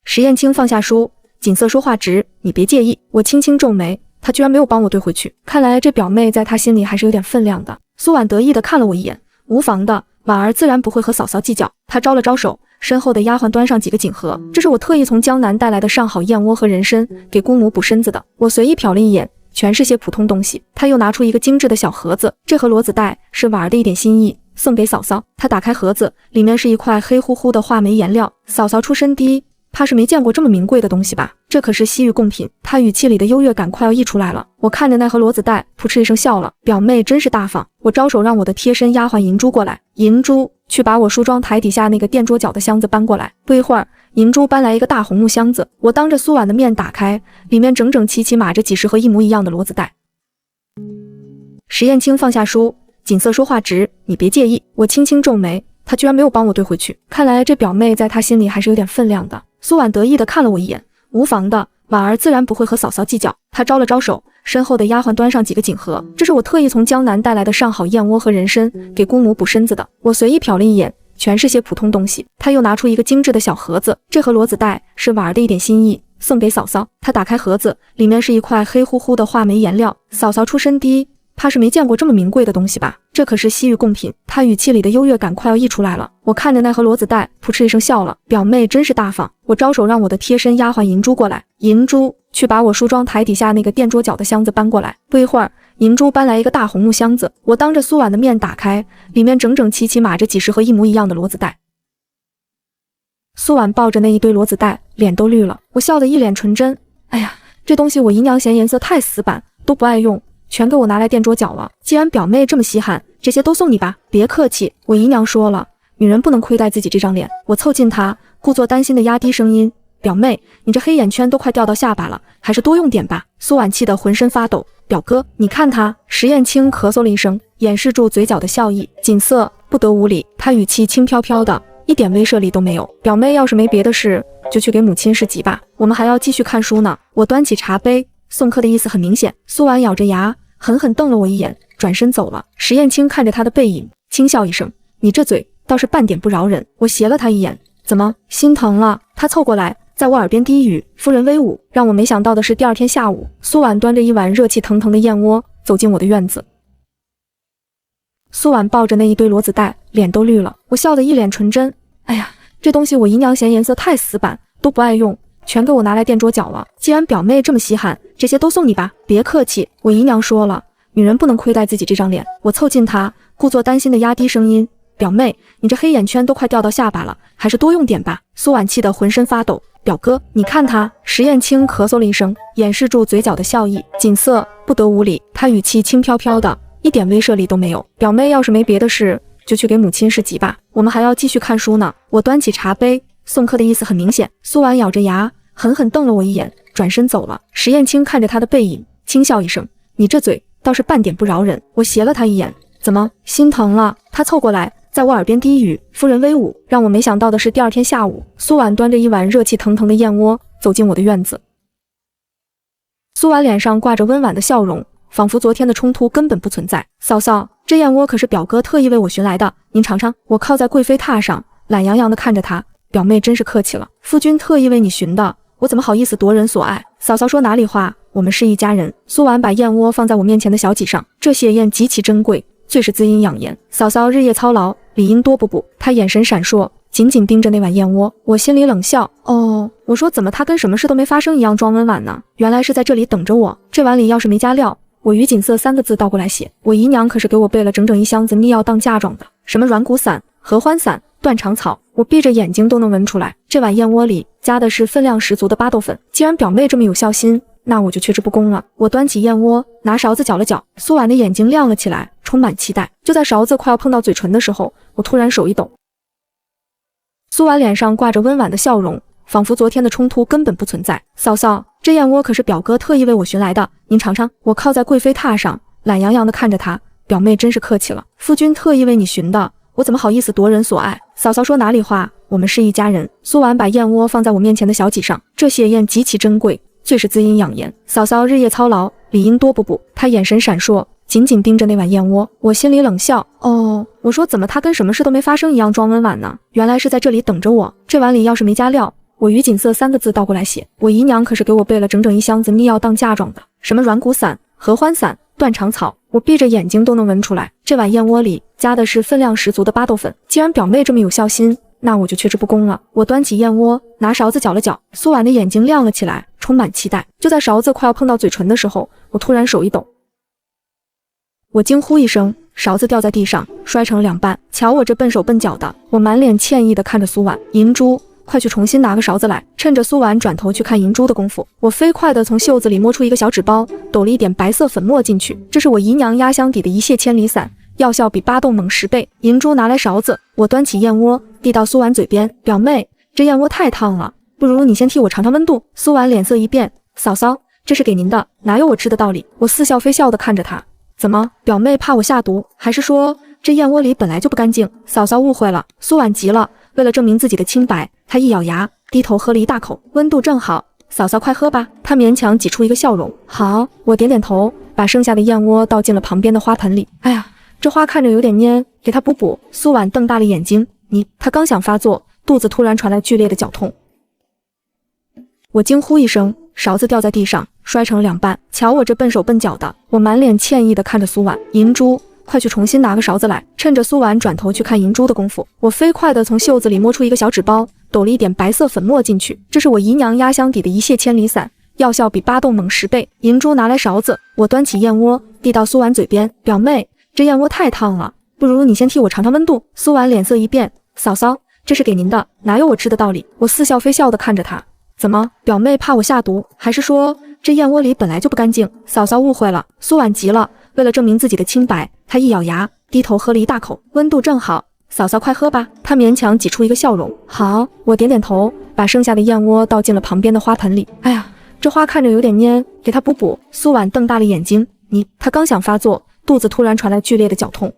石燕青放下书，锦瑟说话直，你别介意。我轻轻皱眉，她居然没有帮我兑回去，看来这表妹在她心里还是有点分量的。苏婉得意地看了我一眼，无妨的，婉儿自然不会和嫂嫂计较。她招了招手，身后的丫鬟端上几个锦盒，这是我特意从江南带来的上好燕窝和人参，给姑母补身子的。我随意瞟了一眼，全是些普通东西。她又拿出一个精致的小盒子，这盒骡子带是婉儿的一点心意，送给嫂嫂。她打开盒子，里面是一块黑乎乎的画眉颜料。嫂嫂出身低，怕是没见过这么名贵的东西吧？这可是西域贡品。他语气里的优越感快要溢出来了。我看着那盒骡子带，扑哧一声笑了。表妹真是大方。我招手让我的贴身丫鬟银珠过来，银珠去把我梳妆台底下那个垫桌角的箱子搬过来。不一会儿，银珠搬来一个大红木箱子，我当着苏婉的面打开，里面整整齐齐码着几十盒一模一样的骡子带。石燕青放下书，锦瑟说话直，你别介意。我轻轻皱眉，他居然没有帮我兑回去，看来这表妹在他心里还是有点分量的。苏婉得意地看了我一眼，无妨的，婉儿自然不会和嫂嫂计较。她招了招手，身后的丫鬟端上几个锦盒，这是我特意从江南带来的上好燕窝和人参，给姑母补身子的。我随意瞟了一眼，全是些普通东西。他又拿出一个精致的小盒子，这盒骡子带是婉儿的一点心意，送给嫂嫂。他打开盒子，里面是一块黑乎乎的画眉颜料。嫂嫂出身低，怕是没见过这么名贵的东西吧？这可是西域贡品。他语气里的优越感快要溢出来了。我看着那盒骡子带，扑哧一声笑了。表妹真是大方。我招手让我的贴身丫鬟银珠过来，银珠去把我梳妆台底下那个垫桌角的箱子搬过来。不一会儿，银珠搬来一个大红木箱子，我当着苏婉的面打开，里面整整齐齐码着几十盒一模一样的骡子带。苏婉抱着那一堆骡子带，脸都绿了。我笑得一脸纯真。哎呀，这东西我姨娘嫌颜色太死板，都不爱用，全给我拿来垫桌角了。既然表妹这么稀罕，这些都送你吧。别客气，我姨娘说了，女人不能亏待自己这张脸。我凑近她，故作担心的压低声音，表妹，你这黑眼圈都快掉到下巴了，还是多用点吧。苏婉气得浑身发抖。表哥，你看他。石燕青咳嗽了一声，掩饰住嘴角的笑意。锦瑟不得无礼。他语气轻飘飘的，一点威慑力都没有。表妹要是没别的事，就去给母亲侍疾吧，我们还要继续看书呢。我端起茶杯，送客的意思很明显。苏婉咬着牙，狠狠瞪了我一眼，转身走了。石燕青看着他的背影，轻笑一声，你这嘴倒是半点不饶人。我斜了他一眼，怎么心疼了？他凑过来，在我耳边低语，夫人威武。让我没想到的是，第二天下午，苏婉端着一碗热气腾腾的燕窝走进我的院子。苏婉抱着那一堆骡子带，脸都绿了。我笑得一脸纯真。哎呀，这东西我姨娘嫌颜色太死板，都不爱用，全给我拿来垫桌角了。既然表妹这么稀罕，这些都送你吧。别客气，我姨娘说了，女人不能亏待自己这张脸。我凑近她，故作担心的压低声音，表妹，你这黑眼圈都快掉到下巴了，还是多用点吧。苏婉气得浑身发抖。表哥，你看他。石燕青咳嗽了一声，掩饰住嘴角的笑意。锦瑟不得无礼。他语气轻飘飘的，一点威慑力都没有。表妹要是没别的事，就去给母亲侍疾吧，我们还要继续看书呢。我端起茶杯，送客的意思很明显。苏婉咬着牙，狠狠瞪了我一眼，转身走了。石燕青看着他的背影，轻笑一声，你这嘴倒是半点不饶人。我斜了他一眼，怎么心疼了？他凑过来，在我耳边低语，夫人威武。让我没想到的是，第二天下午，苏婉端着一碗热气腾腾的燕窝走进我的院子。苏婉脸上挂着温婉的笑容，仿佛昨天的冲突根本不存在。嫂嫂，这燕窝可是表哥特意为我寻来的，您尝尝。我靠在贵妃榻上，懒洋洋地看着她，表妹真是客气了，夫君特意为你寻的，我怎么好意思夺人所爱？嫂嫂说哪里话，我们是一家人。苏婉把燕窝放在我面前的小几上，这血燕极其珍贵，最是滋阴养颜，嫂嫂日夜操劳，理应多补补。她眼神闪烁，紧紧盯着那碗燕窝。我心里冷笑，我说怎么她跟什么事都没发生一样装温婉呢？原来是在这里等着我。这碗里要是没加料，我于锦瑟3个字倒过来写。我姨娘可是给我备了整整一箱子秘药当嫁妆的，什么软骨散、合欢散、断肠草，我闭着眼睛都能闻出来。这碗燕窝里加的是分量十足的巴豆粉。既然表妹这么有孝心，那我就却之不恭了。我端起燕窝，拿勺子搅了搅。苏婉的眼睛亮了起来，充满期待。就在勺子快要碰到嘴唇的时候，我突然手一抖。苏婉脸上挂着温婉的笑容，仿佛昨天的冲突根本不存在。嫂嫂，这燕窝可是表哥特意为我寻来的，您尝尝。我靠在贵妃榻上，懒洋洋地看着她，表妹真是客气了，夫君特意为你寻的，我怎么好意思夺人所爱？嫂嫂说哪里话，我们是一家人。苏婉把燕窝放在我面前的小几上，这血燕极其珍贵，最是滋阴养颜，嫂嫂日夜操劳，理应多补补。她眼神闪烁，紧紧盯着那碗燕窝。我心里冷笑，我说怎么她跟什么事都没发生一样装温婉呢？原来是在这里等着我。这碗里要是没加料，我于锦瑟3个字倒过来写。我姨娘可是给我备了整整一箱子秘药当嫁妆的，什么软骨散、合欢散、断肠草，我闭着眼睛都能闻出来。这碗燕窝里加的是分量十足的巴豆粉。既然表妹这么有孝心，那我就却之不恭了。我端起燕窝，拿勺子搅了搅。苏婉的眼睛亮了起来，充满期待。就在勺子快要碰到嘴唇的时候，我突然手一抖，我惊呼一声，勺子掉在地上，摔成了2半。瞧我这笨手笨脚的！我满脸歉意地看着苏婉。银珠，快去重新拿个勺子来。趁着苏婉转头去看银珠的功夫，我飞快地从袖子里摸出一个小纸包，抖了一点白色粉末进去。这是我姨娘压箱底的一泻千里散，药效比巴豆猛10倍。银珠拿来勺子，我端起燕窝递到苏婉嘴边，表妹，这燕窝太烫了，不如你先替我尝尝温度。苏婉脸色一变，嫂嫂，这是给您的，哪有我吃的道理？我似笑非笑地看着她，怎么，表妹怕我下毒，还是说这燕窝里本来就不干净？嫂嫂误会了。苏婉急了，为了证明自己的清白，她一咬牙，低头喝了一大口，温度正好。嫂嫂快喝吧。她勉强挤出一个笑容。好，我点点头，把剩下的燕窝倒进了旁边的花盆里。哎呀，这花看着有点蔫，给她补补。苏婉瞪大了眼睛，她刚想发作，肚子突然传来剧烈的绞痛。我惊呼一声，勺子掉在地上，摔成了两半。瞧我这笨手笨脚的！我满脸歉意地看着苏婉。银珠，快去重新拿个勺子来。趁着苏婉转头去看银珠的功夫，我飞快地从袖子里摸出一个小纸包，抖了一点白色粉末进去。这是我姨娘压箱底的一泻千里散，药效比8洞猛10倍。银珠拿来勺子，我端起燕窝递到苏婉嘴边。表妹，这燕窝太烫了，不如你先替我尝尝温度。苏婉脸色一变，嫂嫂，这是给您的，哪有我吃的道理？我似笑非笑地看着她。怎么，表妹怕我下毒，还是说这燕窝里本来就不干净？嫂嫂误会了。苏婉急了，为了证明自己的清白，她一咬牙，低头喝了一大口，温度正好。嫂嫂快喝吧。她勉强挤出一个笑容。好，我点点头，把剩下的燕窝倒进了旁边的花盆里。哎呀，这花看着有点蔫，给她补补。苏婉瞪大了眼睛，她刚想发作，肚子突然传来剧烈的绞痛。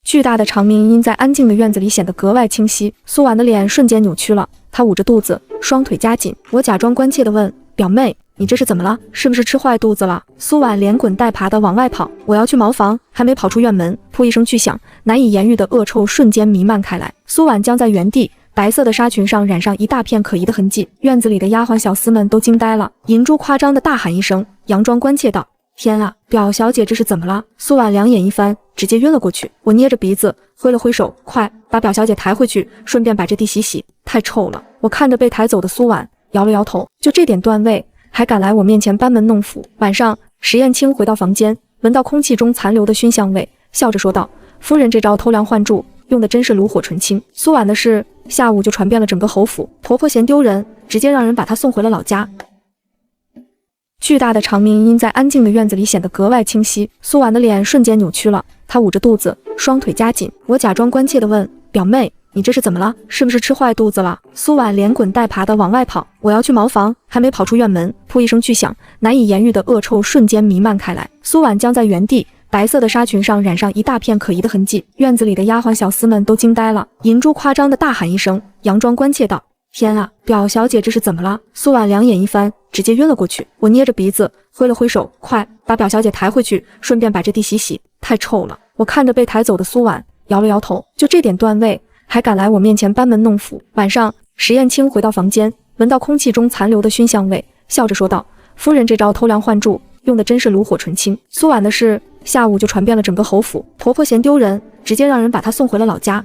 巨大的长鸣音在安静的院子里显得格外清晰。苏婉的脸瞬间扭曲了，她捂着肚子，双腿夹紧。我假装关切地问：表妹，你这是怎么了？是不是吃坏肚子了？苏婉连滚带爬地往外跑。我要去茅房，还没跑出院门，噗一声巨响，难以言喻的恶臭瞬间弥漫开来。苏婉僵在原地，白色的纱裙上染上一大片可疑的痕迹。院子里的丫鬟小厮们都惊呆了。银珠夸张地大喊一声，佯装关切道：天啊，表小姐这是怎么了？苏婉两眼一翻，直接晕了过去。我捏着鼻子挥了挥手，快把表小姐抬回去，顺便把这地洗洗，太臭了。我看着被抬走的苏婉，摇了摇头，就这点段位，还敢来我面前班门弄斧。晚上，石燕青回到房间，闻到空气中残留的熏香味，笑着说道：夫人这招偷梁换柱，用的真是炉火纯青。苏婉的事，下午就传遍了整个侯府，婆婆嫌丢人，直接让人把她送回了老家。巨大的长鸣音在安静的院子里显得格外清晰。苏婉的脸瞬间扭曲了，她捂着肚子，双腿夹紧。我假装关切地问：表妹，你这是怎么了？是不是吃坏肚子了？苏婉连滚带爬地往外跑。我要去茅房，还没跑出院门，噗一声巨响，难以言喻的恶臭瞬间弥漫开来。苏婉僵在原地，白色的纱裙上染上一大片可疑的痕迹。院子里的丫鬟小厮们都惊呆了。银珠夸张地大喊一声，佯装关切道：天啊，表小姐这是怎么了？苏婉两眼一翻，直接晕了过去。我捏着鼻子挥了挥手，快把表小姐抬回去，顺便把这地洗洗，太臭了。我看着被抬走的苏婉，摇了摇头，就这点段位，还敢来我面前班门弄斧。晚上，石燕青回到房间，闻到空气中残留的熏香味，笑着说道：夫人这招偷梁换柱，用的真是炉火纯青。苏婉的事，下午就传遍了整个侯府，婆婆嫌丢人，直接让人把她送回了老家。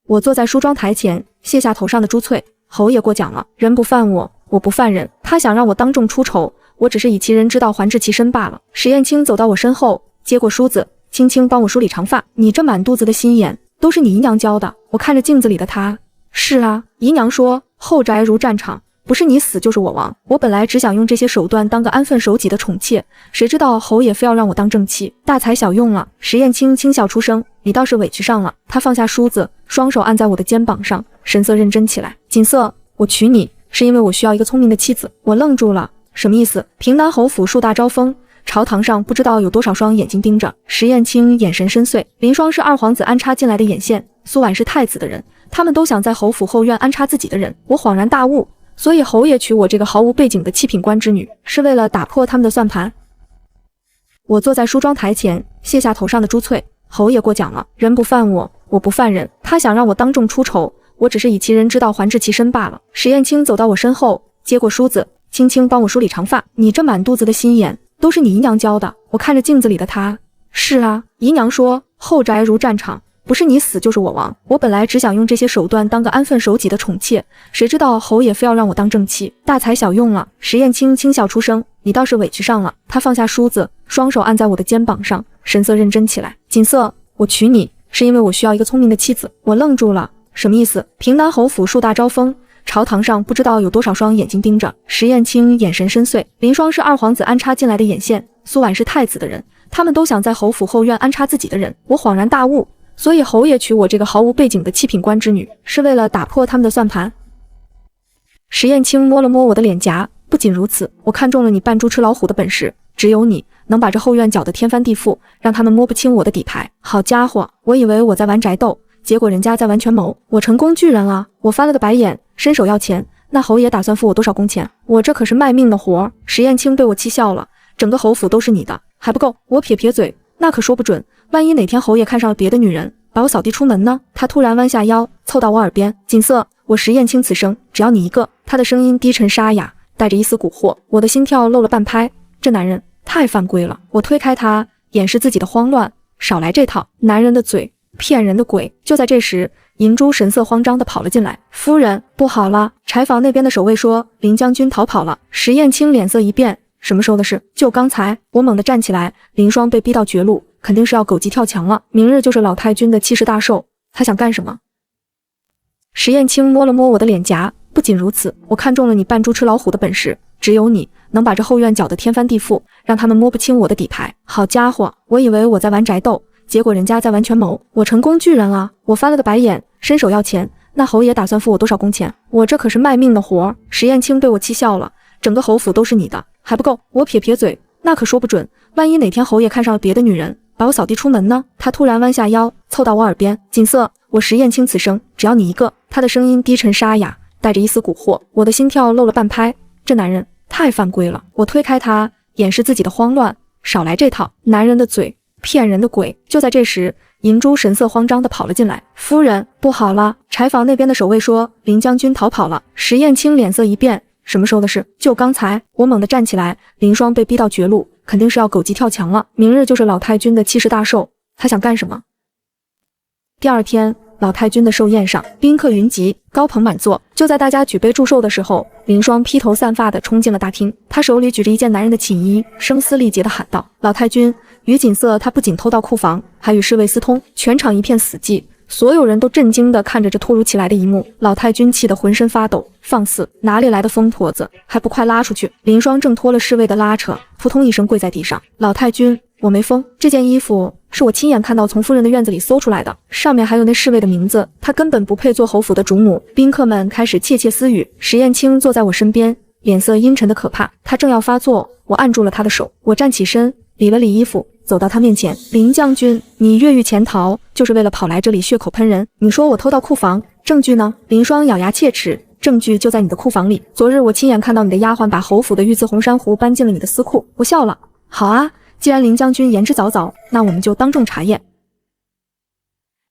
我坐在梳妆台前，卸下头上的珠翠。侯爷过奖了，人不犯我，我不犯人。他想让我当众出丑，我只是以其人之道还治其身罢了。石燕青走到我身后，接过梳子，轻轻帮我梳理长发。你这满肚子的心眼，都是你姨娘教的。我看着镜子里的她，是啊，姨娘说后宅如战场，不是你死就是我亡。我本来只想用这些手段当个安分守己的宠妾，谁知道侯爷非要让我当正妻，大材小用了。石燕青轻笑出声，你倒是委屈上了。她放下梳子，双手按在我的肩膀上，神色认真起来。锦瑟，我娶你是因为我需要一个聪明的妻子。我愣住了，什么意思？平南侯府树大招风，朝堂上不知道有多少双眼睛盯着。石燕青眼神深邃，林霜是二皇子安插进来的眼线，苏婉是太子的人，他们都想在侯府后院安插自己的人。我恍然大悟，所以侯爷娶我这个毫无背景的七品官之女，是为了打破他们的算盘。我坐在梳妆台前，卸下头上的珠翠。侯爷过奖了，人不犯我，我不犯人。他想让我当众出丑，我只是以其人之道还治其身罢了。石燕青走到我身后，接过梳子，轻轻帮我梳理长发。你这满肚子的心眼，都是你姨娘教的。我看着镜子里的她，是啊，姨娘说后宅如战场，不是你死就是我亡。我本来只想用这些手段当个安分守己的宠妾，谁知道侯爷非要让我当正妻，大材小用了。石燕青轻笑出声，你倒是委屈上了。她放下梳子，双手按在我的肩膀上，神色认真起来。锦瑟，我娶你是因为我需要一个聪明的妻子。我愣住了，什么意思？平南侯府树大招风，朝堂上不知道有多少双眼睛盯着。石燕青眼神深邃，林霜是二皇子安插进来的眼线，苏婉是太子的人，他们都想在侯府后院安插自己的人。我恍然大悟，所以侯爷娶我这个毫无背景的七品官之女，是为了打破他们的算盘。石燕青摸了摸我的脸颊，不仅如此，我看中了你扮猪吃老虎的本事，只有你能把这后院搅得天翻地覆，让他们摸不清我的底牌。好家伙，我以为我在玩宅斗，结果人家在玩权谋，我成功巨人了。我翻了个白眼，伸手要钱。那侯爷打算付我多少工钱？我这可是卖命的活儿。石燕青被我气笑了，整个侯府都是你的，还不够？我撇撇嘴，那可说不准，万一哪天侯爷看上了别的女人，把我扫地出门呢？他突然弯下腰，凑到我耳边，锦瑟，我石燕青此生只要你一个。他的声音低沉沙哑，带着一丝蛊惑，我的心跳漏了半拍。这男人太犯规了。我推开他，掩饰自己的慌乱，少来这套，男人的嘴，骗人的鬼。就在这时，银珠神色慌张地跑了进来。夫人，不好了！柴房那边的守卫说林将军逃跑了。石燕青脸色一变，什么时候的事？就刚才。我猛地站起来，林霜被逼到绝路，肯定是要狗急跳墙了。明日就是老太君的七十大寿，他想干什么？石燕青摸了摸我的脸颊，不仅如此，我看中了你扮猪吃老虎的本事，只有你能把这后院搅得天翻地覆，让他们摸不清我的底牌。好家伙，我以为我在玩宅斗，结果人家在玩权谋，我成功巨人了。我翻了个白眼，伸手要钱。那侯爷打算付我多少工钱？我这可是卖命的活儿。石燕青被我气笑了，整个侯府都是你的，还不够？我撇撇嘴，那可说不准，万一哪天侯爷看上了别的女人，把我扫地出门呢？他突然弯下腰，凑到我耳边，锦瑟，我石燕青此生只要你一个。他的声音低沉沙哑，带着一丝蛊惑，我的心跳漏了半拍。这男人太犯规了。我推开他，掩饰自己的慌乱，少来这套，男人的嘴，骗人的鬼。就在这时，银珠神色慌张地跑了进来。夫人，不好了！柴房那边的守卫说林将军逃跑了。石燕青脸色一变，什么时候的事？就刚才。我猛地站起来，林霜被逼到绝路，肯定是要狗急跳墙了。明日就是老太君的七十大寿，他想干什么？第二天，老太君的寿宴上，宾客云集，高朋满座。就在大家举杯祝寿的时候，林霜披头散发地冲进了大厅，他手里举着一件男人的锦衣，声嘶力竭地喊道：老太君，于锦瑟他不仅偷盗库房，还与侍卫私通。全场一片死寂，所有人都震惊地看着这突如其来的一幕。老太君气得浑身发抖，放肆！哪里来的疯婆子，还不快拉出去！林霜挣脱了侍卫的拉扯，扑通一声跪在地上。老太君，我没疯，这件衣服是我亲眼看到从夫人的院子里搜出来的，上面还有那侍卫的名字，她根本不配做侯府的主母。宾客们开始窃窃私语。石燕青坐在我身边，脸色阴沉的可怕，他正要发作，我按住了他的手。我站起身，理了理衣服，走到他面前。林将军，你越狱潜逃，就是为了跑来这里血口喷人？你说我偷盗库房，证据呢？林霜咬牙切齿，证据就在你的库房里。昨日我亲眼看到你的丫鬟把侯府的御赐红珊瑚搬进了你的私库。我笑了，好啊，既然林将军言之凿凿，那我们就当众查验。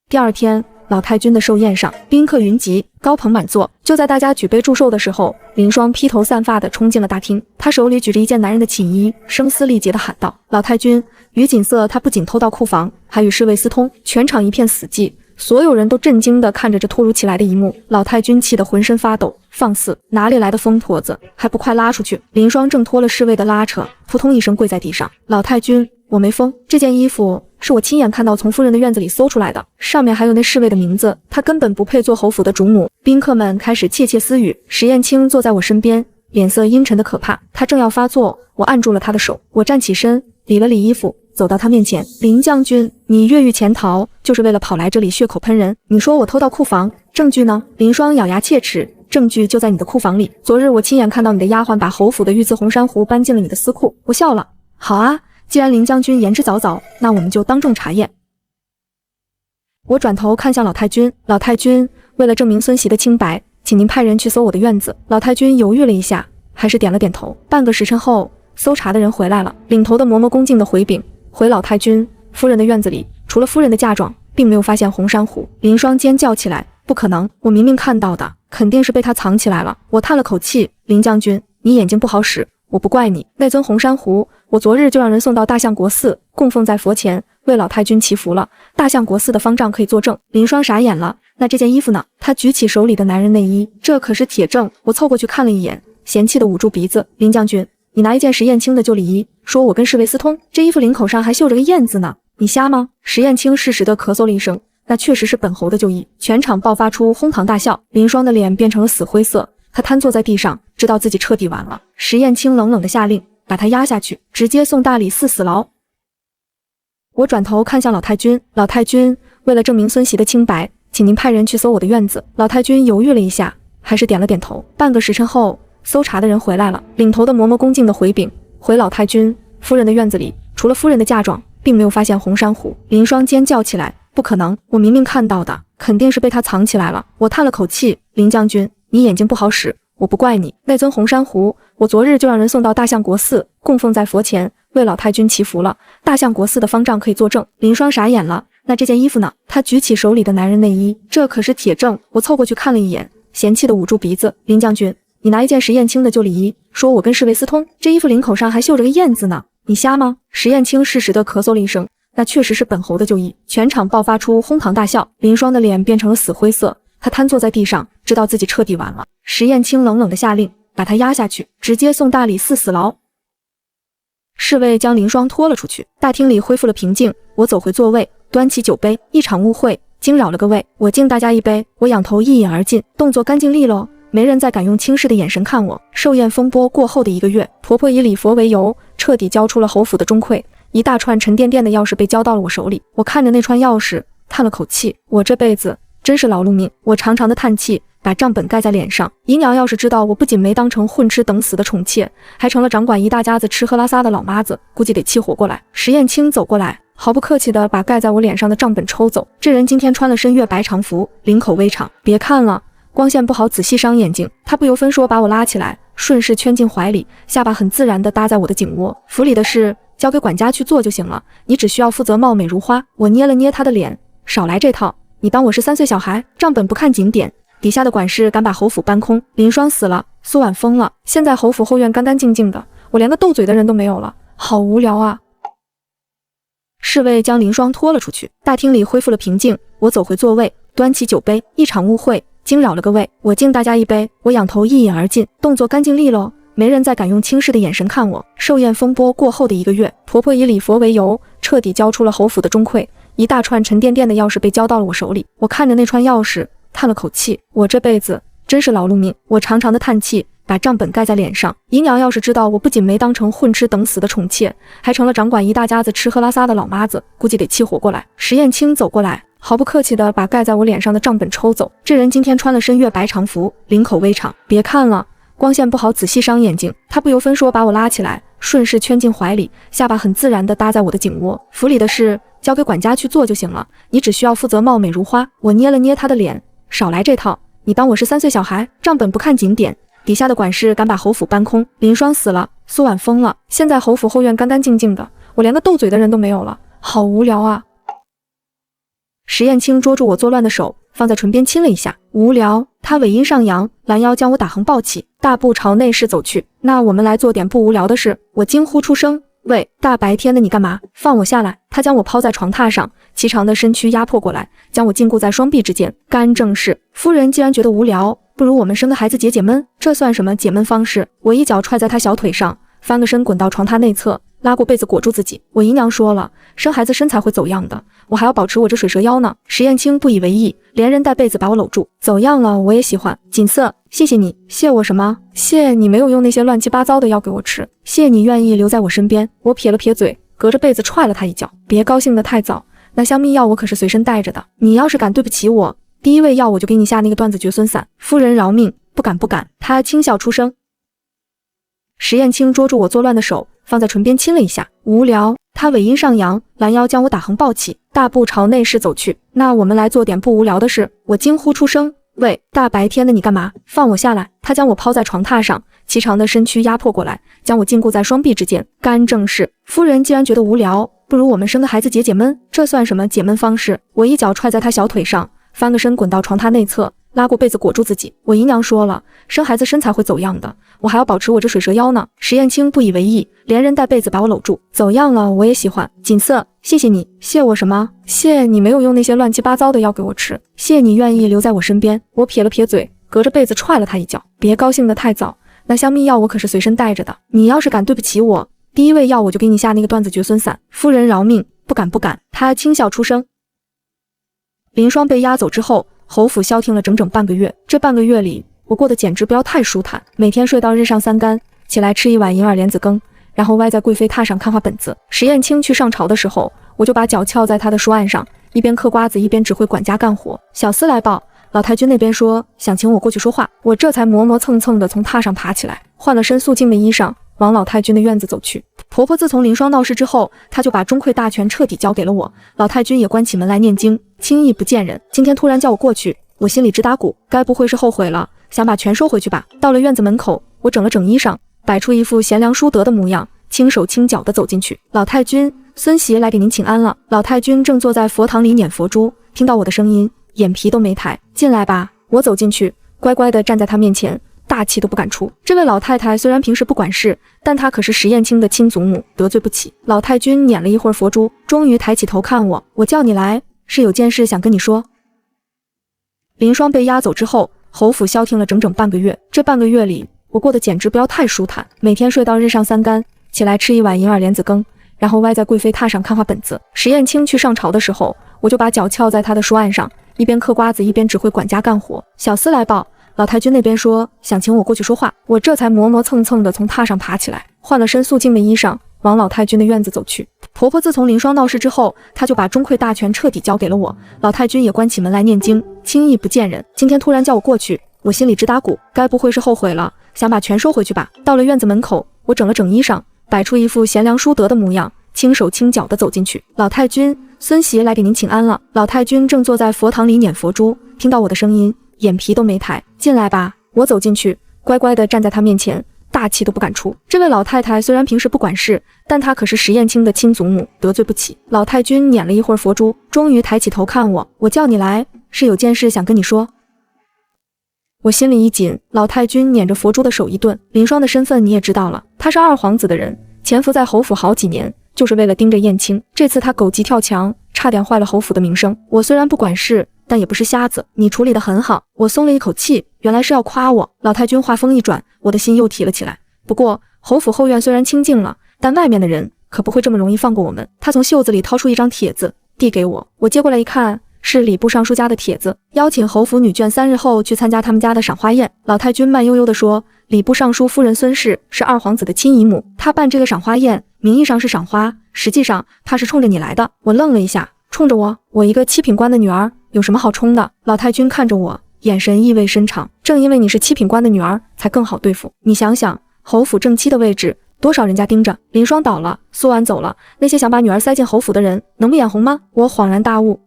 第二天，老太君的寿宴上，宾客云集，高朋满座。就在大家举杯祝寿的时候，林霜披头散发地冲进了大厅，他手里举着一件男人的锦衣，声嘶力竭地喊道：老太君，于锦瑟他不仅偷盗库房，还与侍卫私通。全场一片死寂，所有人都震惊地看着这突如其来的一幕。老太君气得浑身发抖，放肆！哪里来的疯婆子，还不快拉出去！林霜挣脱了侍卫的拉扯，扑通一声跪在地上。老太君，我没疯，这件衣服是我亲眼看到从夫人的院子里搜出来的，上面还有那侍卫的名字，她根本不配做侯府的主母。宾客们开始窃窃私语。石燕青坐在我身边，脸色阴沉的可怕，他正要发作，我按住了他的手。我站起身，理了理衣服，走到他面前。林将军，你越狱潜逃，就是为了跑来这里血口喷人？你说我偷盗库房，证据呢？林霜咬牙切齿，证据就在你的库房里。昨日我亲眼看到你的丫鬟把侯府的御赐红珊瑚搬进了你的私库。我笑了，好啊，既然林将军言之凿凿，那我们就当众查验。我转头看向老太君，老太君，为了证明孙媳的清白，请您派人去搜我的院子。老太君犹豫了一下，还是点了点头。半个时辰后，搜查的人回来了，领头的嬷嬷恭敬地回禀：回老太君，夫人的院子里除了夫人的嫁妆，并没有发现红珊瑚。林霜尖叫起来：不可能，我明明看到的，肯定是被他藏起来了。我叹了口气：林将军，你眼睛不好使，我不怪你。那尊红珊瑚，我昨日就让人送到大相国寺，供奉在佛前，为老太君祈福了。大相国寺的方丈可以作证。林霜傻眼了，那这件衣服呢？他举起手里的男人内衣，这可是铁证。我凑过去看了一眼，嫌弃地捂住鼻子：林将军，你拿一件石燕青的旧礼衣，说我跟侍卫私通，这衣服领口上还绣着个燕字呢，你瞎吗？石燕青适时地咳嗽了一声，那确实是本侯的旧衣。全场爆发出哄堂大笑，林霜的脸变成了死灰色，他瘫坐在地上，知道自己彻底完了。石燕青冷冷地下令，把他压下去，直接送大理寺死牢。我转头看向老太君，老太君，为了证明孙媳的清白，请您派人去搜我的院子。老太君犹豫了一下，还是点了点头。半个时辰后，搜查的人回来了，领头的嬷嬷恭敬地回禀：回老太君，夫人的院子里除了夫人的嫁妆，并没有发现红珊瑚。林霜尖叫起来，不可能，我明明看到的，肯定是被他藏起来了。我叹了口气，林将军，你眼睛不好使，我不怪你。那尊红珊瑚，我昨日就让人送到大相国寺，供奉在佛前，为老太君祈福了。大相国寺的方丈可以作证。林霜傻眼了，那这件衣服呢？他举起手里的男人内衣，这可是铁证。我凑过去看了一眼，嫌弃的捂住鼻子。林将军，你拿一件石燕青的旧礼衣，说我跟侍卫私通，这衣服领口上还绣着个燕字呢，你瞎吗？石燕青适时的咳嗽了一声，那确实是本侯的旧衣。全场爆发出哄堂大笑，林霜的脸变成了死灰色，他瘫坐在地上，知道自己彻底完了。石燕青冷冷的下令，把他压下去，直接送大理寺死牢。侍卫将林霜拖了出去，大厅里恢复了平静。我走回座位，端起酒杯，一场误会惊扰了各位，我敬大家一杯。我仰头一饮而尽，动作干净利落，没人再敢用轻视的眼神看我。寿宴风波过后的1个月，婆婆以礼佛为由，彻底交出了侯府的钟馗。一大串沉甸甸的钥匙被交到了我手里，我看着那串钥匙，叹了口气，我这辈子真是劳碌命。我长长的叹气，把账本盖在脸上。姨娘要是知道我不仅没当成混吃等死的宠妾，还成了掌管一大家子吃喝拉撒的老妈子，估计得气活过来。石燕青走过来，毫不客气地把盖在我脸上的账本抽走。这人今天穿了深月白长服，领口微长，别看了，光线不好，仔细伤眼睛。他不由分说把我拉起来，顺势圈进怀里，下巴很自然地搭在我的颈窝。府里的事交给管家去做就行了，你只需要负责貌美如花。我捏了捏他的脸，少来这套，你当我是3岁小孩？账本不看景点，底下的管事敢把侯府搬空。林霜死了，苏婉疯了，现在侯府后院干干净净的，我连个斗嘴的人都没有了，好无聊啊。侍卫将林霜拖了出去，大厅里恢复了平静。我走回座位，端起酒杯，一场误会惊扰了各位，我敬大家一杯。我仰头一饮而尽，动作干净利落，没人再敢用轻视的眼神看我。寿宴风波过后的1个月，婆婆以礼佛为由，彻底交出了侯府的钟馗。一大串沉甸甸的钥匙被交到了我手里，我看着那串钥匙，叹了口气，我这辈子真是劳碌命。我长长的叹气，把账本盖在脸上。姨娘要是知道我不仅没当成混吃等死的宠妾，还成了掌管一大家子吃喝拉撒的老妈子，估计得气活过来。石燕青走过来，毫不客气地把盖在我脸上的账本抽走。这人今天穿了深月白长服，领口微长，别看了，光线不好，仔细伤眼睛。他不由分说把我拉起来，顺势圈进怀里，下巴很自然地搭在我的颈窝。府里的事交给管家去做就行了，你只需要负责貌美如花。我捏了捏他的脸，少来这套，你当我是3岁小孩？账本不看景点，底下的管事敢把侯府搬空。林霜死了，苏婉疯了，现在侯府后院干干净净的，我连个斗嘴的人都没有了，好无聊啊。石燕青捉住我作乱的手，放在唇边亲了一下。无聊。他尾音上扬，拦腰将我打横抱起，大步朝内室走去。那我们来做点不无聊的事。我惊呼出声，喂，大白天的你干嘛？放我下来！他将我抛在床榻上，颀长的身躯压迫过来，将我禁锢在双臂之间。干正事，夫人既然觉得无聊，不如我们生个孩子解解闷。这算什么解闷方式？我一脚踹在他小腿上，翻个身滚到床榻内侧，拉过被子裹住自己。我姨娘说了，生孩子身材会走样的，我还要保持我这水蛇腰呢。石燕青不以为意，连人带被子把我搂住。走样了我也喜欢。锦瑟，谢谢你。谢我什么？谢你没有用那些乱七八糟的药给我吃，谢你愿意留在我身边。我撇了撇嘴，隔着被子踹了他一脚。别高兴得太早，那香蜜药我可是随身带着的，你要是敢对不起我，第一味药我就给你下那个断子绝孙散。夫人饶命，不敢不敢。他轻笑出声。石燕青捉住我作乱的手，放在唇边亲了一下。无聊。他尾音上扬，拦腰将我打横抱起，大步朝内室走去。那我们来做点不无聊的事。我惊呼出声，喂，大白天的你干嘛？放我下来！他将我抛在床榻上，颀长的身躯压迫过来，将我禁锢在双臂之间。干正事，夫人既然觉得无聊，不如我们生个孩子解解闷。这算什么解闷方式？我一脚踹在他小腿上，翻个身滚到床榻内侧，拉过被子裹住自己。我姨娘说了，生孩子身材会走样的，我还要保持我这水蛇腰呢。石燕青不以为意，连人带被子把我搂住。走样了我也喜欢。锦瑟，谢谢你。谢我什么？谢你没有用那些乱七八糟的药给我吃，谢你愿意留在我身边。我撇了撇嘴，隔着被子踹了他一脚。别高兴得太早，那香蜜药我可是随身带着的，你要是敢对不起我，第一味药我就给你下那个断子绝孙散。夫人饶命，不敢不敢。他轻笑出声。林霜被押走之后，侯府消停了整整半个月。这半个月里，我过得简直不要太舒坦，每天睡到日上三竿，起来吃一碗银耳莲子羹，然后歪在贵妃榻上看画本子。石燕青去上朝的时候，我就把脚翘在他的书案上，一边嗑瓜子一边指挥管家干活。小厮来报，老太君那边说想请我过去说话，我这才磨磨蹭蹭的从榻上爬起来，换了身素净的衣裳，往老太君的院子走去。婆婆自从林霜闹事之后，她就把钟馗大权彻底交给了我。老太君也关起门来念经，轻易不见人。今天突然叫我过去，我心里直打鼓，该不会是后悔了，想把权收回去吧？到了院子门口，我整了整衣裳，摆出一副贤良淑德的模样，轻手轻脚地走进去。老太君，孙媳来给您请安了。老太君正坐在佛堂里捻佛珠，听到我的声音，眼皮都没抬。进来吧。我走进去，乖乖地站在她面前，大气都不敢出。这位老太太虽然平时不管事，但她可是石燕青的亲祖母，得罪不起。老太君捻了一会儿佛珠，终于抬起头看我，我叫你来，是有件事想跟你说。林霜被押走之后，侯府消停了整整半个月。这半个月里，我过得简直不要太舒坦，每天睡到日上三竿，起来吃一碗银耳莲子羹，然后歪在贵妃榻上看画本子。石燕青去上朝的时候，我就把脚翘在她的书案上，一边嗑瓜子一边指挥管家干活。小厮来报，老太君那边说想请我过去说话，我这才磨磨蹭蹭的从榻上爬起来，换了身素净的衣裳，往老太君的院子走去。婆婆自从林霜闹事之后，她就把钟馗大权彻底交给了我。老太君也关起门来念经，轻易不见人。今天突然叫我过去，我心里直打鼓，该不会是后悔了，想把权收回去吧？到了院子门口，我整了整衣裳，摆出一副贤良淑德的模样，轻手轻脚地走进去。老太君，孙媳来给您请安了。老太君正坐在佛堂里捻佛珠，听到我的声音，眼皮都没抬。进来吧。我走进去，乖乖地站在她面前，大气都不敢出。这位老太太虽然平时不管事，但她可是石燕青的亲祖母，得罪不起。老太君捻了一会儿佛珠，终于抬起头看我，我叫你来，是有件事想跟你说。我心里一紧，老太君捻着佛珠的手一顿，林霜的身份你也知道了，她是二皇子的人，潜伏在侯府好几年，就是为了盯着燕青。这次她狗急跳墙，差点坏了侯府的名声。我虽然不管事，但也不是瞎子，你处理得很好。我松了一口气，原来是要夸我。老太君话锋一转，我的心又提了起来。不过侯府后院虽然清静了，但外面的人可不会这么容易放过我们。他从袖子里掏出一张帖子递给我，我接过来一看，是礼部尚书家的帖子，邀请侯府女眷3日后去参加他们家的赏花宴。老太君慢悠悠地说，礼部尚书夫人孙氏是二皇子的亲姨母，她办这个赏花宴，名义上是赏花，实际上她是冲着你来的。我愣了一下，冲着我一个7品官的女儿有什么好冲的？老太君看着我，眼神意味深长，正因为你是7品官的女儿，才更好对付。你想想，侯府正妻的位置，多少人家盯着。林霜倒了，苏婉走了，那些想把女儿塞进侯府的人，能不眼红吗？我恍然大悟。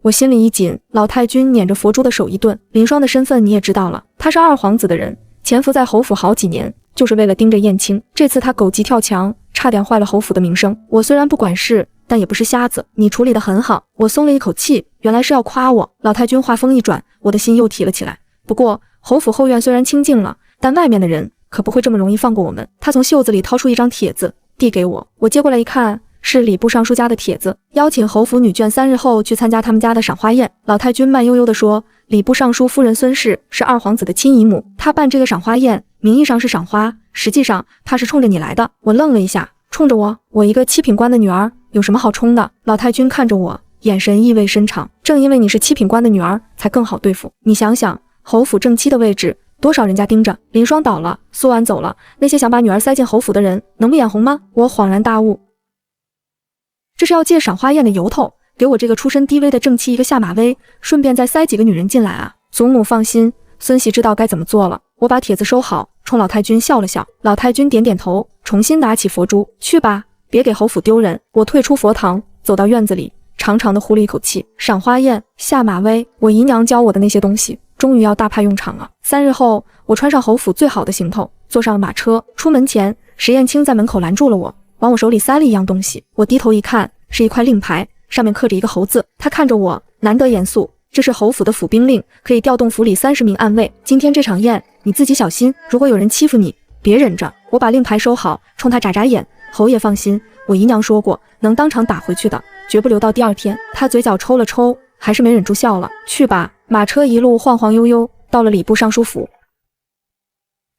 我心里一紧，老太君捻着佛珠的手一顿，林霜的身份你也知道了，她是二皇子的人，潜伏在侯府好几年，就是为了盯着燕青。这次她狗急跳墙，差点坏了侯府的名声。我虽然不管事，但也不是瞎子，你处理得很好。我松了一口气，原来是要夸我。老太君话锋一转，我的心又提了起来。不过侯府后院虽然清静了，但外面的人可不会这么容易放过我们。他从袖子里掏出一张帖子递给我，我接过来一看，是礼部尚书家的帖子，邀请侯府女眷3日后去参加他们家的赏花宴。老太君慢悠悠地说，礼部尚书夫人孙氏是二皇子的亲姨母，她办这个赏花宴，名义上是赏花，实际上她是冲着你来的。我愣了一下，冲着我一个7品官的女儿有什么好冲的？老太君看着我，眼神意味深长，正因为你是7品官的女儿，才更好对付。你想想，侯府正妻的位置，多少人家盯着。林霜倒了，苏婉走了，那些想把女儿塞进侯府的人，能不眼红吗？我恍然大悟，这是要借赏花宴的由头，给我这个出身低微的正妻一个下马威，顺便再塞几个女人进来啊！祖母放心，孙媳知道该怎么做了。我把帖子收好，冲老太君笑了笑。老太君点点头，重新拿起佛珠，去吧，别给侯府丢人。我退出佛堂，走到院子里，长长的呼了一口气。赏花宴，下马威，我姨娘教我的那些东西，终于要大派用场了。3日后，我穿上侯府最好的行头，坐上了马车。出门前，石燕青在门口拦住了我，往我手里塞了一样东西。我低头一看，是一块令牌，上面刻着一个侯字。他看着我，难得严肃，这是侯府的府兵令，可以调动府里30名暗卫。今天这场宴，你自己小心，如果有人欺负你，别忍着。我把令牌收好，冲他眨眨眼。侯爷放心，我姨娘说过，能当场打回去的，绝不留到第2天。他嘴角抽了抽，还是没忍住笑了。去吧。马车一路晃晃悠悠，到了礼部尚书府。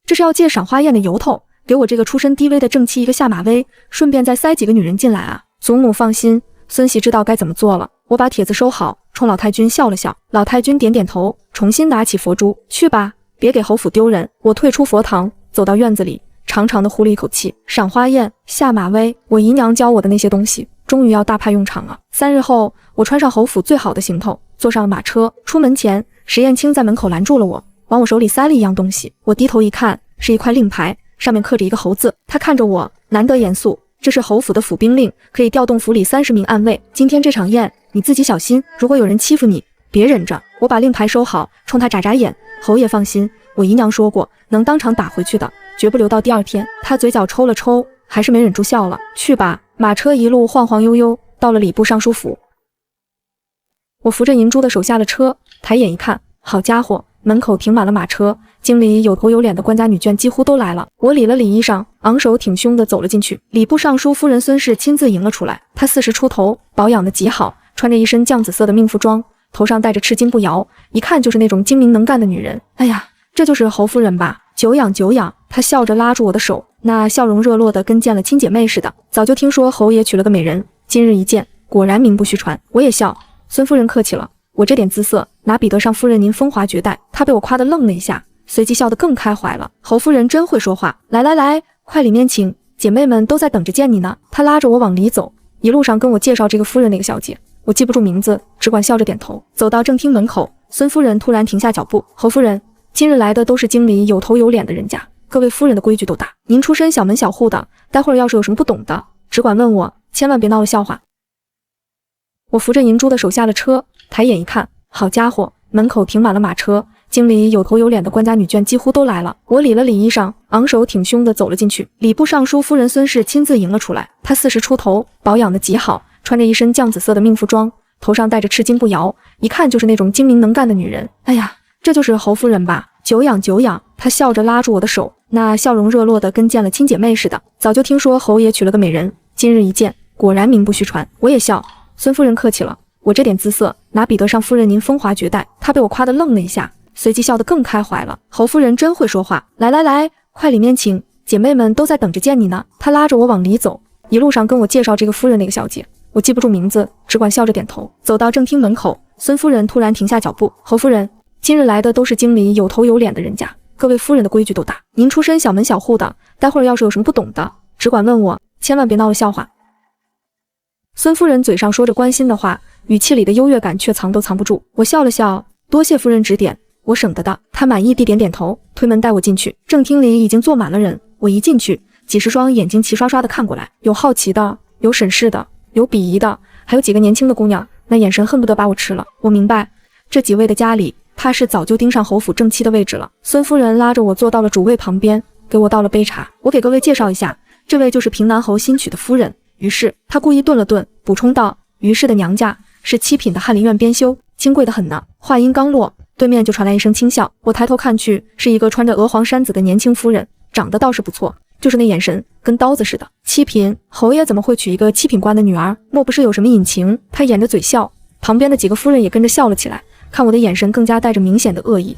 这是要借赏花宴的由头，给我这个出身低微的正妻一个下马威，顺便再塞几个女人进来啊！祖母放心，孙媳知道该怎么做了。我把帖子收好，冲老太君笑了笑。老太君点点头，重新拿起佛珠，去吧，别给侯府丢人。我退出佛堂，走到院子里，长长的呼了一口气。赏花宴，下马威，我姨娘教我的那些东西，终于要大派用场了。3日后，我穿上侯府最好的行头，坐上了马车。出门前，石燕青在门口拦住了我，往我手里塞了一样东西。我低头一看，是一块令牌，上面刻着一个侯字。他看着我，难得严肃。这是侯府的府兵令，可以调动府里30名暗卫。今天这场宴，你自己小心，如果有人欺负你，别忍着。我把令牌收好，冲他眨眨眼。侯爷放心，我姨娘说过，能当场打回去的，绝不留到第二天。他嘴角抽了抽，还是没忍住笑了。去吧。马车一路晃晃悠悠，到了礼部尚书府。我扶着银珠的手下了车，抬眼一看，好家伙，门口停满了马车，京里有头有脸的官家女眷几乎都来了。我理了理衣裳，昂首挺胸地走了进去。礼部尚书夫人孙氏亲自迎了出来，她40出头，保养得极好，穿着一身绛紫色的命妇装，头上戴着赤金步摇，一看就是那种精明能干的女人。哎呀，这就是侯夫人吧？久仰久仰。她笑着拉住我的手，那笑容热络的跟见了亲姐妹似的。早就听说侯爷娶了个美人，今日一见，果然名不虚传。我也笑，孙夫人客气了，我这点姿色哪比得上夫人您风华绝代？她被我夸得愣了一下，随即笑得更开怀了。侯夫人真会说话，来来来，快里面请，姐妹们都在等着见你呢。她拉着我往里走，一路上跟我介绍这个夫人那个小姐，我记不住名字，只管笑着点头。走到正厅门口，孙夫人突然停下脚步。侯夫人，今日来的都是京里有头有脸的人家，各位夫人的规矩都大，您出身小门小户的，待会儿要是有什么不懂的，只管问我，千万别闹了笑话。我扶着银珠的手下了车，抬眼一看，好家伙，门口停满了马车，京里有头有脸的官家女眷几乎都来了。我理了理衣裳，昂首挺胸地走了进去。礼部尚书夫人孙氏亲自迎了出来，她40出头，保养得极好，穿着一身绛紫色的命妇装，头上戴着赤金步摇，一看就是那种精明能干的女人。哎呀，这就是侯夫人吧？久仰久仰。她笑着拉住我的手，那笑容热络的跟见了亲姐妹似的。早就听说侯爷娶了个美人，今日一见，果然名不虚传。我也笑，孙夫人客气了，我这点姿色哪比得上夫人您风华绝代？她被我夸得愣了一下，随即笑得更开怀了。侯夫人真会说话，来来来，快里面请，姐妹们都在等着见你呢。她拉着我往里走，一路上跟我介绍这个夫人那个小姐，我记不住名字，只管笑着点头。走到正厅门口，孙夫人突然停下脚步。侯夫人，今日来的都是京里有头有脸的人家，各位夫人的规矩都大，您出身小门小户的，待会儿要是有什么不懂的，只管问我，千万别闹了笑话。孙夫人嘴上说着关心的话，语气里的优越感却藏都藏不住。我笑了笑，多谢夫人指点，我省得的。她满意地点点头，推门带我进去。正厅里已经坐满了人，我一进去，几十双眼睛齐刷刷地看过来，有好奇的，有审视的，有鄙夷的，还有几个年轻的姑娘，那眼神恨不得把我吃了。我明白，这几位的家里，怕是早就盯上侯府正妻的位置了。孙夫人拉着我坐到了主位旁边，给我倒了杯茶。我给各位介绍一下，这位就是平南侯新娶的夫人于氏。她故意顿了顿，补充道，于氏的娘家是7品的翰林院编修，金贵的很呢。话音刚落，对面就传来一声轻笑。我抬头看去，是一个穿着鹅黄衫子的年轻夫人，长得倒是不错，就是那眼神跟刀子似的。7品，侯爷怎么会娶一个7品官的女儿？莫不是有什么隐情？他掩着嘴笑，旁边的几个夫人也跟着笑了起来，看我的眼神更加带着明显的恶意。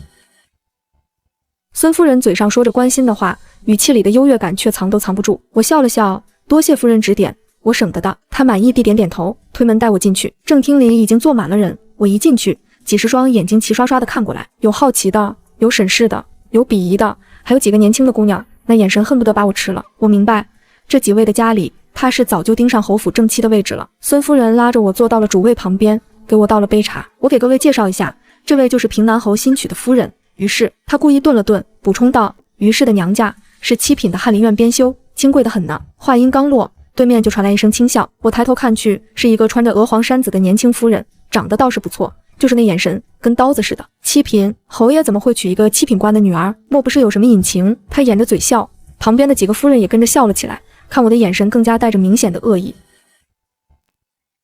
孙夫人嘴上说着关心的话，语气里的优越感却藏都藏不住。我笑了笑，多谢夫人指点，我省得的。她满意地点点头，推门带我进去。正厅里已经坐满了人，我一进去，几十双眼睛齐刷刷地看过来，有好奇的，有审视的，有鄙夷的，还有几个年轻的姑娘，那眼神恨不得把我吃了。我明白，这几位的家里，怕是早就盯上侯府正妻的位置了。孙夫人拉着我坐到了主位旁边，给我倒了杯茶。我给各位介绍一下，这位就是平南侯新娶的夫人于氏。她故意顿了顿，补充道，于氏的娘家是7品的翰林院编修，金贵的很呢。话音刚落，对面就传来一声轻笑。我抬头看去，是一个穿着鹅黄衫子的年轻夫人，长得倒是不错，就是那眼神跟刀子似的。7品，侯爷怎么会娶一个7品官的女儿？莫不是有什么隐情？他掩着嘴笑，旁边的几个夫人也跟着笑了起来，看我的眼神更加带着明显的恶意。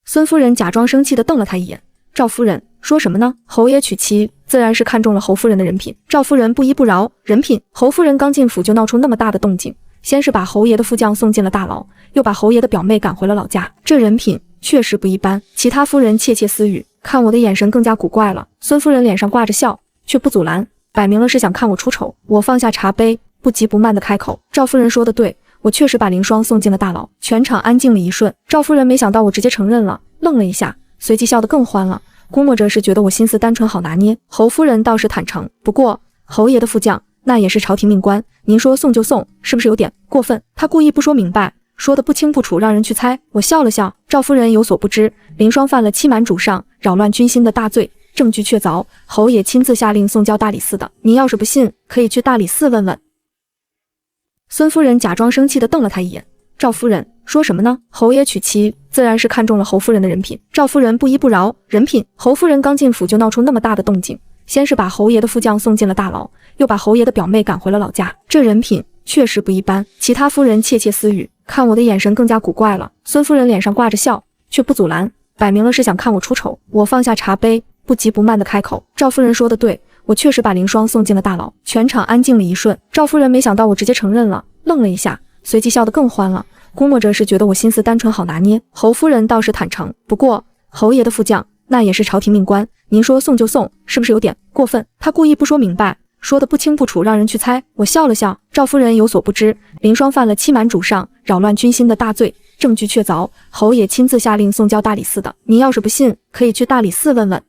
孙夫人假装生气地瞪了他一眼，赵夫人说什么呢？侯爷娶妻，自然是看中了侯夫人的人品。赵夫人不依不饶，人品？侯夫人刚进府就闹出那么大的动静，先是把侯爷的副将送进了大牢，又把侯爷的表妹赶回了老家，这人品确实不一般。其他夫人窃窃私语，看我的眼神更加古怪了。孙夫人脸上挂着笑，却不阻拦，摆明了是想看我出丑。我放下茶杯，不急不慢地开口，赵夫人说的对，我确实把凌霜送进了大牢。全场安静了一瞬，赵夫人没想到我直接承认了，愣了一下，随即笑得更欢了，估摸着是觉得我心思单纯好拿捏。侯夫人倒是坦诚，不过侯爷的副将那也是朝廷命官，您说送就送，是不是有点过分？她故意不说明白，说得不清不楚，让人去猜。我笑了笑，赵夫人有所不知，凌霜犯了欺瞒主上、扰乱军心的大罪，证据确凿，侯爷亲自下令送交大理寺的。您要是不信，可以去大理寺问问。孙夫人假装生气地瞪了他一眼。赵夫人说什么呢？侯爷娶妻，自然是看中了侯夫人的人品。赵夫人不依不饶，人品？侯夫人刚进府就闹出那么大的动静，先是把侯爷的副将送进了大牢，又把侯爷的表妹赶回了老家，这人品确实不一般。其他夫人窃窃私语，看我的眼神更加古怪了。孙夫人脸上挂着笑，却不阻拦，摆明了是想看我出丑。我放下茶杯，不急不慢地开口：赵夫人说的对，我确实把凌霜送进了大牢。全场安静了一瞬，赵夫人没想到我直接承认了，愣了一下，随即笑得更欢了，估摸着是觉得我心思单纯好拿捏。侯夫人倒是坦诚，不过侯爷的副将那也是朝廷命官，您说送就送，是不是有点过分？他故意不说明白，说得不清不楚，让人去猜。我笑了笑，赵夫人有所不知，凌霜犯了欺瞒主上、扰乱军心的大罪，证据确凿，侯爷亲自下令送交大理寺的。您要是不信，可以去大理寺问问。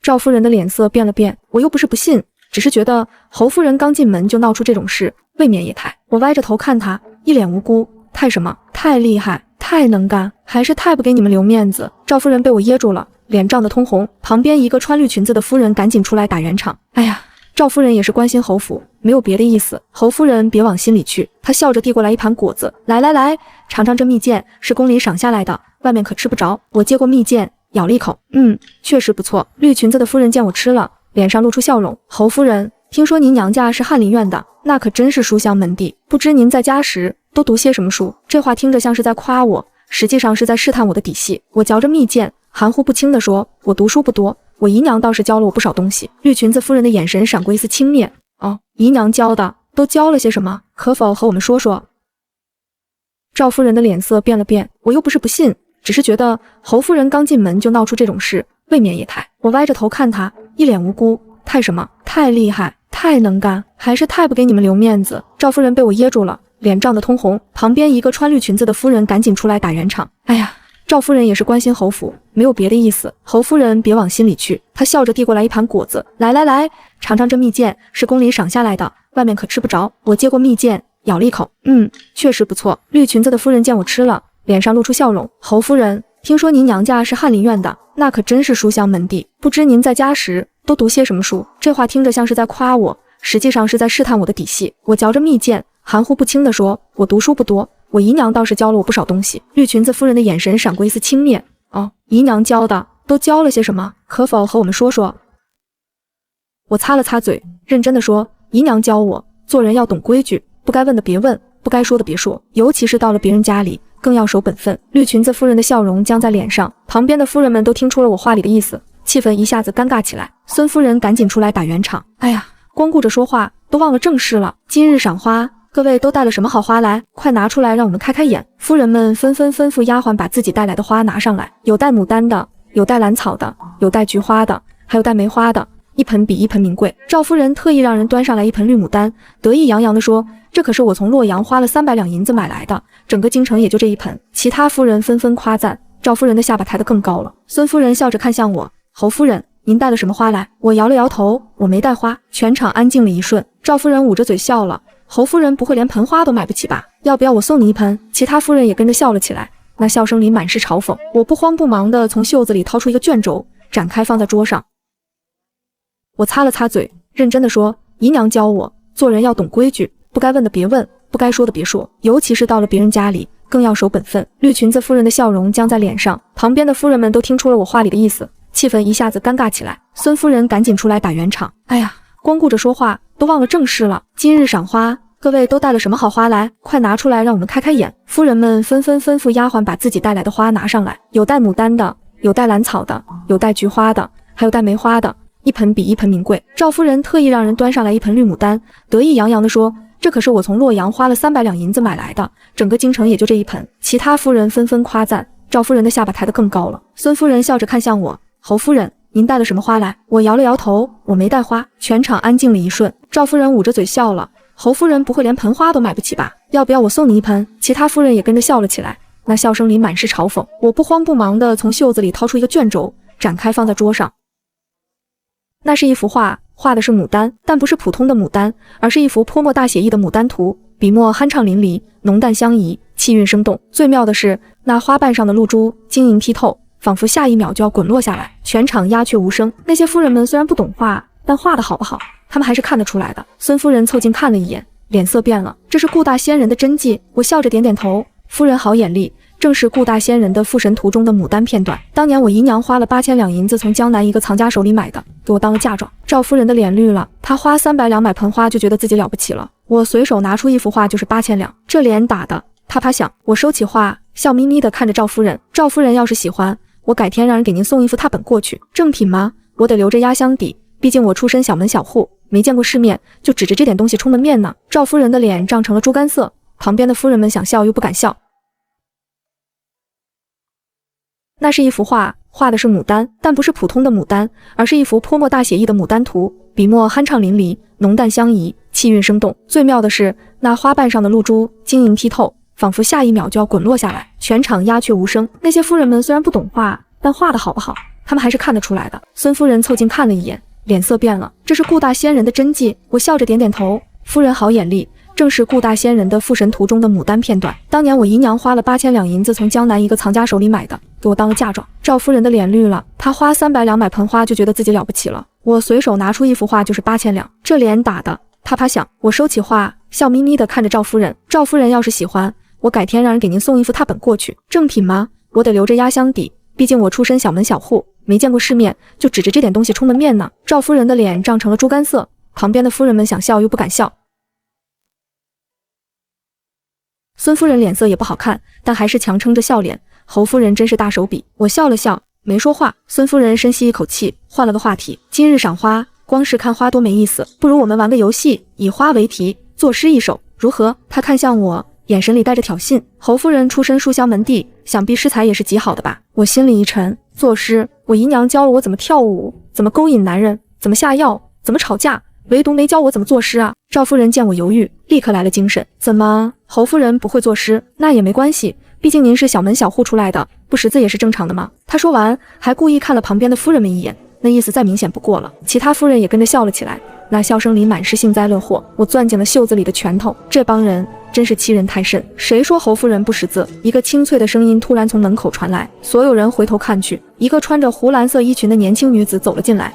赵夫人的脸色变了变，我又不是不信，只是觉得侯夫人刚进门就闹出这种事，未免也太……我歪着头看她，一脸无辜，太什么？太厉害，太能干，还是太不给你们留面子？赵夫人被我噎住了，脸涨得通红，旁边一个穿绿裙子的夫人赶紧出来打圆场。哎呀，赵夫人也是关心侯府，没有别的意思，侯夫人别往心里去。她笑着递过来一盘果子，来来来，尝尝这蜜饯，是宫里赏下来的，外面可吃不着。我接过蜜饯，咬了一口，确实不错。绿裙子的夫人见我吃了，脸上露出笑容。侯夫人，听说您娘家是翰林院的，那可真是书香门第，不知您在家时都读些什么书？这话听着像是在夸我，实际上是在试探我的底细。我嚼着蜜饯，含糊不清地说：我读书不多，我姨娘倒是教了我不少东西。绿裙子夫人的眼神闪过一丝轻蔑。哦，姨娘教的都教了些什么？可否和我们说说？赵夫人的脸色变了变，我又不是不信，只是觉得侯夫人刚进门就闹出这种事，未免也太……我歪着头看她，一脸无辜，太什么？太厉害，太能干，还是太不给你们留面子？赵夫人被我噎住了，脸涨得通红，旁边一个穿绿裙子的夫人赶紧出来打圆场。哎呀，赵夫人也是关心侯府，没有别的意思，侯夫人别往心里去。她笑着递过来一盘果子，来来来，尝尝这蜜饯，是宫里赏下来的，外面可吃不着。我接过蜜饯，咬了一口，确实不错。绿裙子的夫人见我吃了，脸上露出笑容。侯夫人，听说您娘家是翰林院的，那可真是书香门第，不知您在家时都读些什么书？这话听着像是在夸我，实际上是在试探我的底细。我嚼着蜜饯，含糊不清地说：我读书不多，我姨娘倒是教了我不少东西。绿裙子夫人的眼神闪过一丝轻蔑。哦，姨娘教的都教了些什么？可否和我们说说？我擦了擦嘴，认真地说：姨娘教我做人要懂规矩，不该问的别问，不该说的别说，尤其是到了别人家里，更要守本分。绿裙子夫人的笑容僵在脸上，旁边的夫人们都听出了我话里的意思，气氛一下子尴尬起来。孙夫人赶紧出来打圆场。哎呀，光顾着说话都忘了正事了。今日赏花，各位都带了什么好花来？快拿出来让我们开开眼。夫人们纷纷吩咐丫鬟把自己带来的花拿上来，有带牡丹的，有带兰草的，有带菊花的，还有带梅花的，一盆比一盆名贵。赵夫人特意让人端上来一盆绿牡丹，得意洋洋地说：这可是我从洛阳花了300两银子买来的，整个京城也就这一盆。其他夫人纷纷夸赞，赵夫人的下巴抬得更高了。孙夫人笑着看向我：侯夫人，您带了什么花来？我摇了摇头，我没带花。全场安静了一瞬，赵夫人捂着嘴笑了：侯夫人不会连盆花都买不起吧？要不要我送你一盆？其他夫人也跟着笑了起来，那笑声里满是嘲讽。我不慌不忙地从袖子里掏出一个卷轴，展开放在桌上。我擦了擦嘴，认真地说：姨娘教我做人要懂规矩，不该问的别问，不该说的别说，尤其是到了别人家里，更要守本分。绿裙子夫人的笑容僵在脸上，旁边的夫人们都听出了我话里的意思，气氛一下子尴尬起来。孙夫人赶紧出来打圆场。哎呀，光顾着说话都忘了正事了。今日赏花，各位都带了什么好花来？快拿出来让我们开开眼。夫人们纷纷吩咐丫鬟把自己带来的花拿上来，有带牡丹的，有带兰草的，有带菊花的，还有带梅花的，一盆比一盆名贵。赵夫人特意让人端上来一盆绿牡丹，得意洋洋地说：这可是我从洛阳花了300两银子买来的，整个京城也就这一盆。其他夫人纷纷夸赞，赵夫人的下巴抬得更高了。孙夫人笑着看向我：侯夫人，您带了什么花来？我摇了摇头，我没带花。全场安静了一瞬，赵夫人捂着嘴笑了：侯夫人不会连盆花都买不起吧？要不要我送你一盆？其他夫人也跟着笑了起来，那笑声里满是嘲讽。我不慌不忙地从袖子里掏出一个卷轴，展开放在桌上。那是一幅画，画的是牡丹，但不是普通的牡丹，而是一幅泼墨大写意的牡丹图，笔墨酣畅淋漓，浓淡相宜，气韵生动。最妙的是，那花瓣上的露珠晶莹剔透，仿佛下一秒就要滚落下来。全场鸦雀无声。那些夫人们虽然不懂画，但画的好不好，他们还是看得出来的。孙夫人凑近看了一眼，脸色变了。这是顾大仙人的真迹。我笑着点点头。夫人好眼力，正是顾大仙人的《附神图》中的牡丹片段。当年我姨娘花了8000两银子从江南一个藏家手里买的，给我当了嫁妆。赵夫人的脸绿了，她花300两买盆花就觉得自己了不起了。我随手拿出一幅画就是8000两，这脸打的啪啪响。我收起画，笑眯眯地看着赵夫人。赵夫人要是喜欢，我改天让人给您送一幅拓本过去。正品吗？我得留着压箱底，毕竟我出身小门小户，没见过世面，就指着这点东西充门面呢。赵夫人的脸涨成了猪肝色，旁边的夫人们想笑又不敢笑。那是一幅画，画的是牡丹，但不是普通的牡丹，而是一幅泼墨大写意的牡丹图，笔墨酣畅淋漓，浓淡相宜，气韵生动。最妙的是，那花瓣上的露珠晶莹剔透，仿佛下一秒就要滚落下来。全场鸦雀无声。那些夫人们虽然不懂画，但画的好不好，他们还是看得出来的。孙夫人凑近看了一眼，脸色变了。这是顾大仙人的真迹。我笑着点点头。夫人好眼力，正是顾大仙人的《附神图》中的牡丹片段。当年我姨娘花了8000两银子从江南一个藏家手里买的，给我当了嫁妆。赵夫人的脸绿了，她花300两买盆花就觉得自己了不起了。我随手拿出一幅画就是8000两，这脸打的啪啪响。我收起画，笑眯眯地看着赵夫人。赵夫人要是喜欢，我改天让人给您送一幅拓本过去。正品吗？我得留着压箱底，毕竟我出身小门小户，没见过世面，就指着这点东西充门面呢。赵夫人的脸涨成了猪肝色，旁边的夫人们想笑又不敢笑。孙夫人脸色也不好看，但还是强撑着笑脸。侯夫人真是大手笔。我笑了笑，没说话。孙夫人深吸一口气，换了个话题。今日赏花，光是看花多没意思，不如我们玩个游戏，以花为题，作诗一首，如何？她看向我，眼神里带着挑衅。侯夫人出身书香门第，想必诗才也是极好的吧？我心里一沉，作诗，我姨娘教了我怎么跳舞，怎么勾引男人，怎么下药，怎么吵架，唯独没教我怎么作诗啊。赵夫人见我犹豫，立刻来了精神。怎么，侯夫人不会作诗？那也没关系，毕竟您是小门小户出来的，不识字也是正常的嘛。她说完，还故意看了旁边的夫人们一眼，那意思再明显不过了。其他夫人也跟着笑了起来，那笑声里满是幸灾乐祸。我攥紧了袖子里的拳头，这帮人真是欺人太甚。谁说侯夫人不识字？一个清脆的声音突然从门口传来，所有人回头看去，一个穿着湖蓝色衣裙的年轻女子走了进来。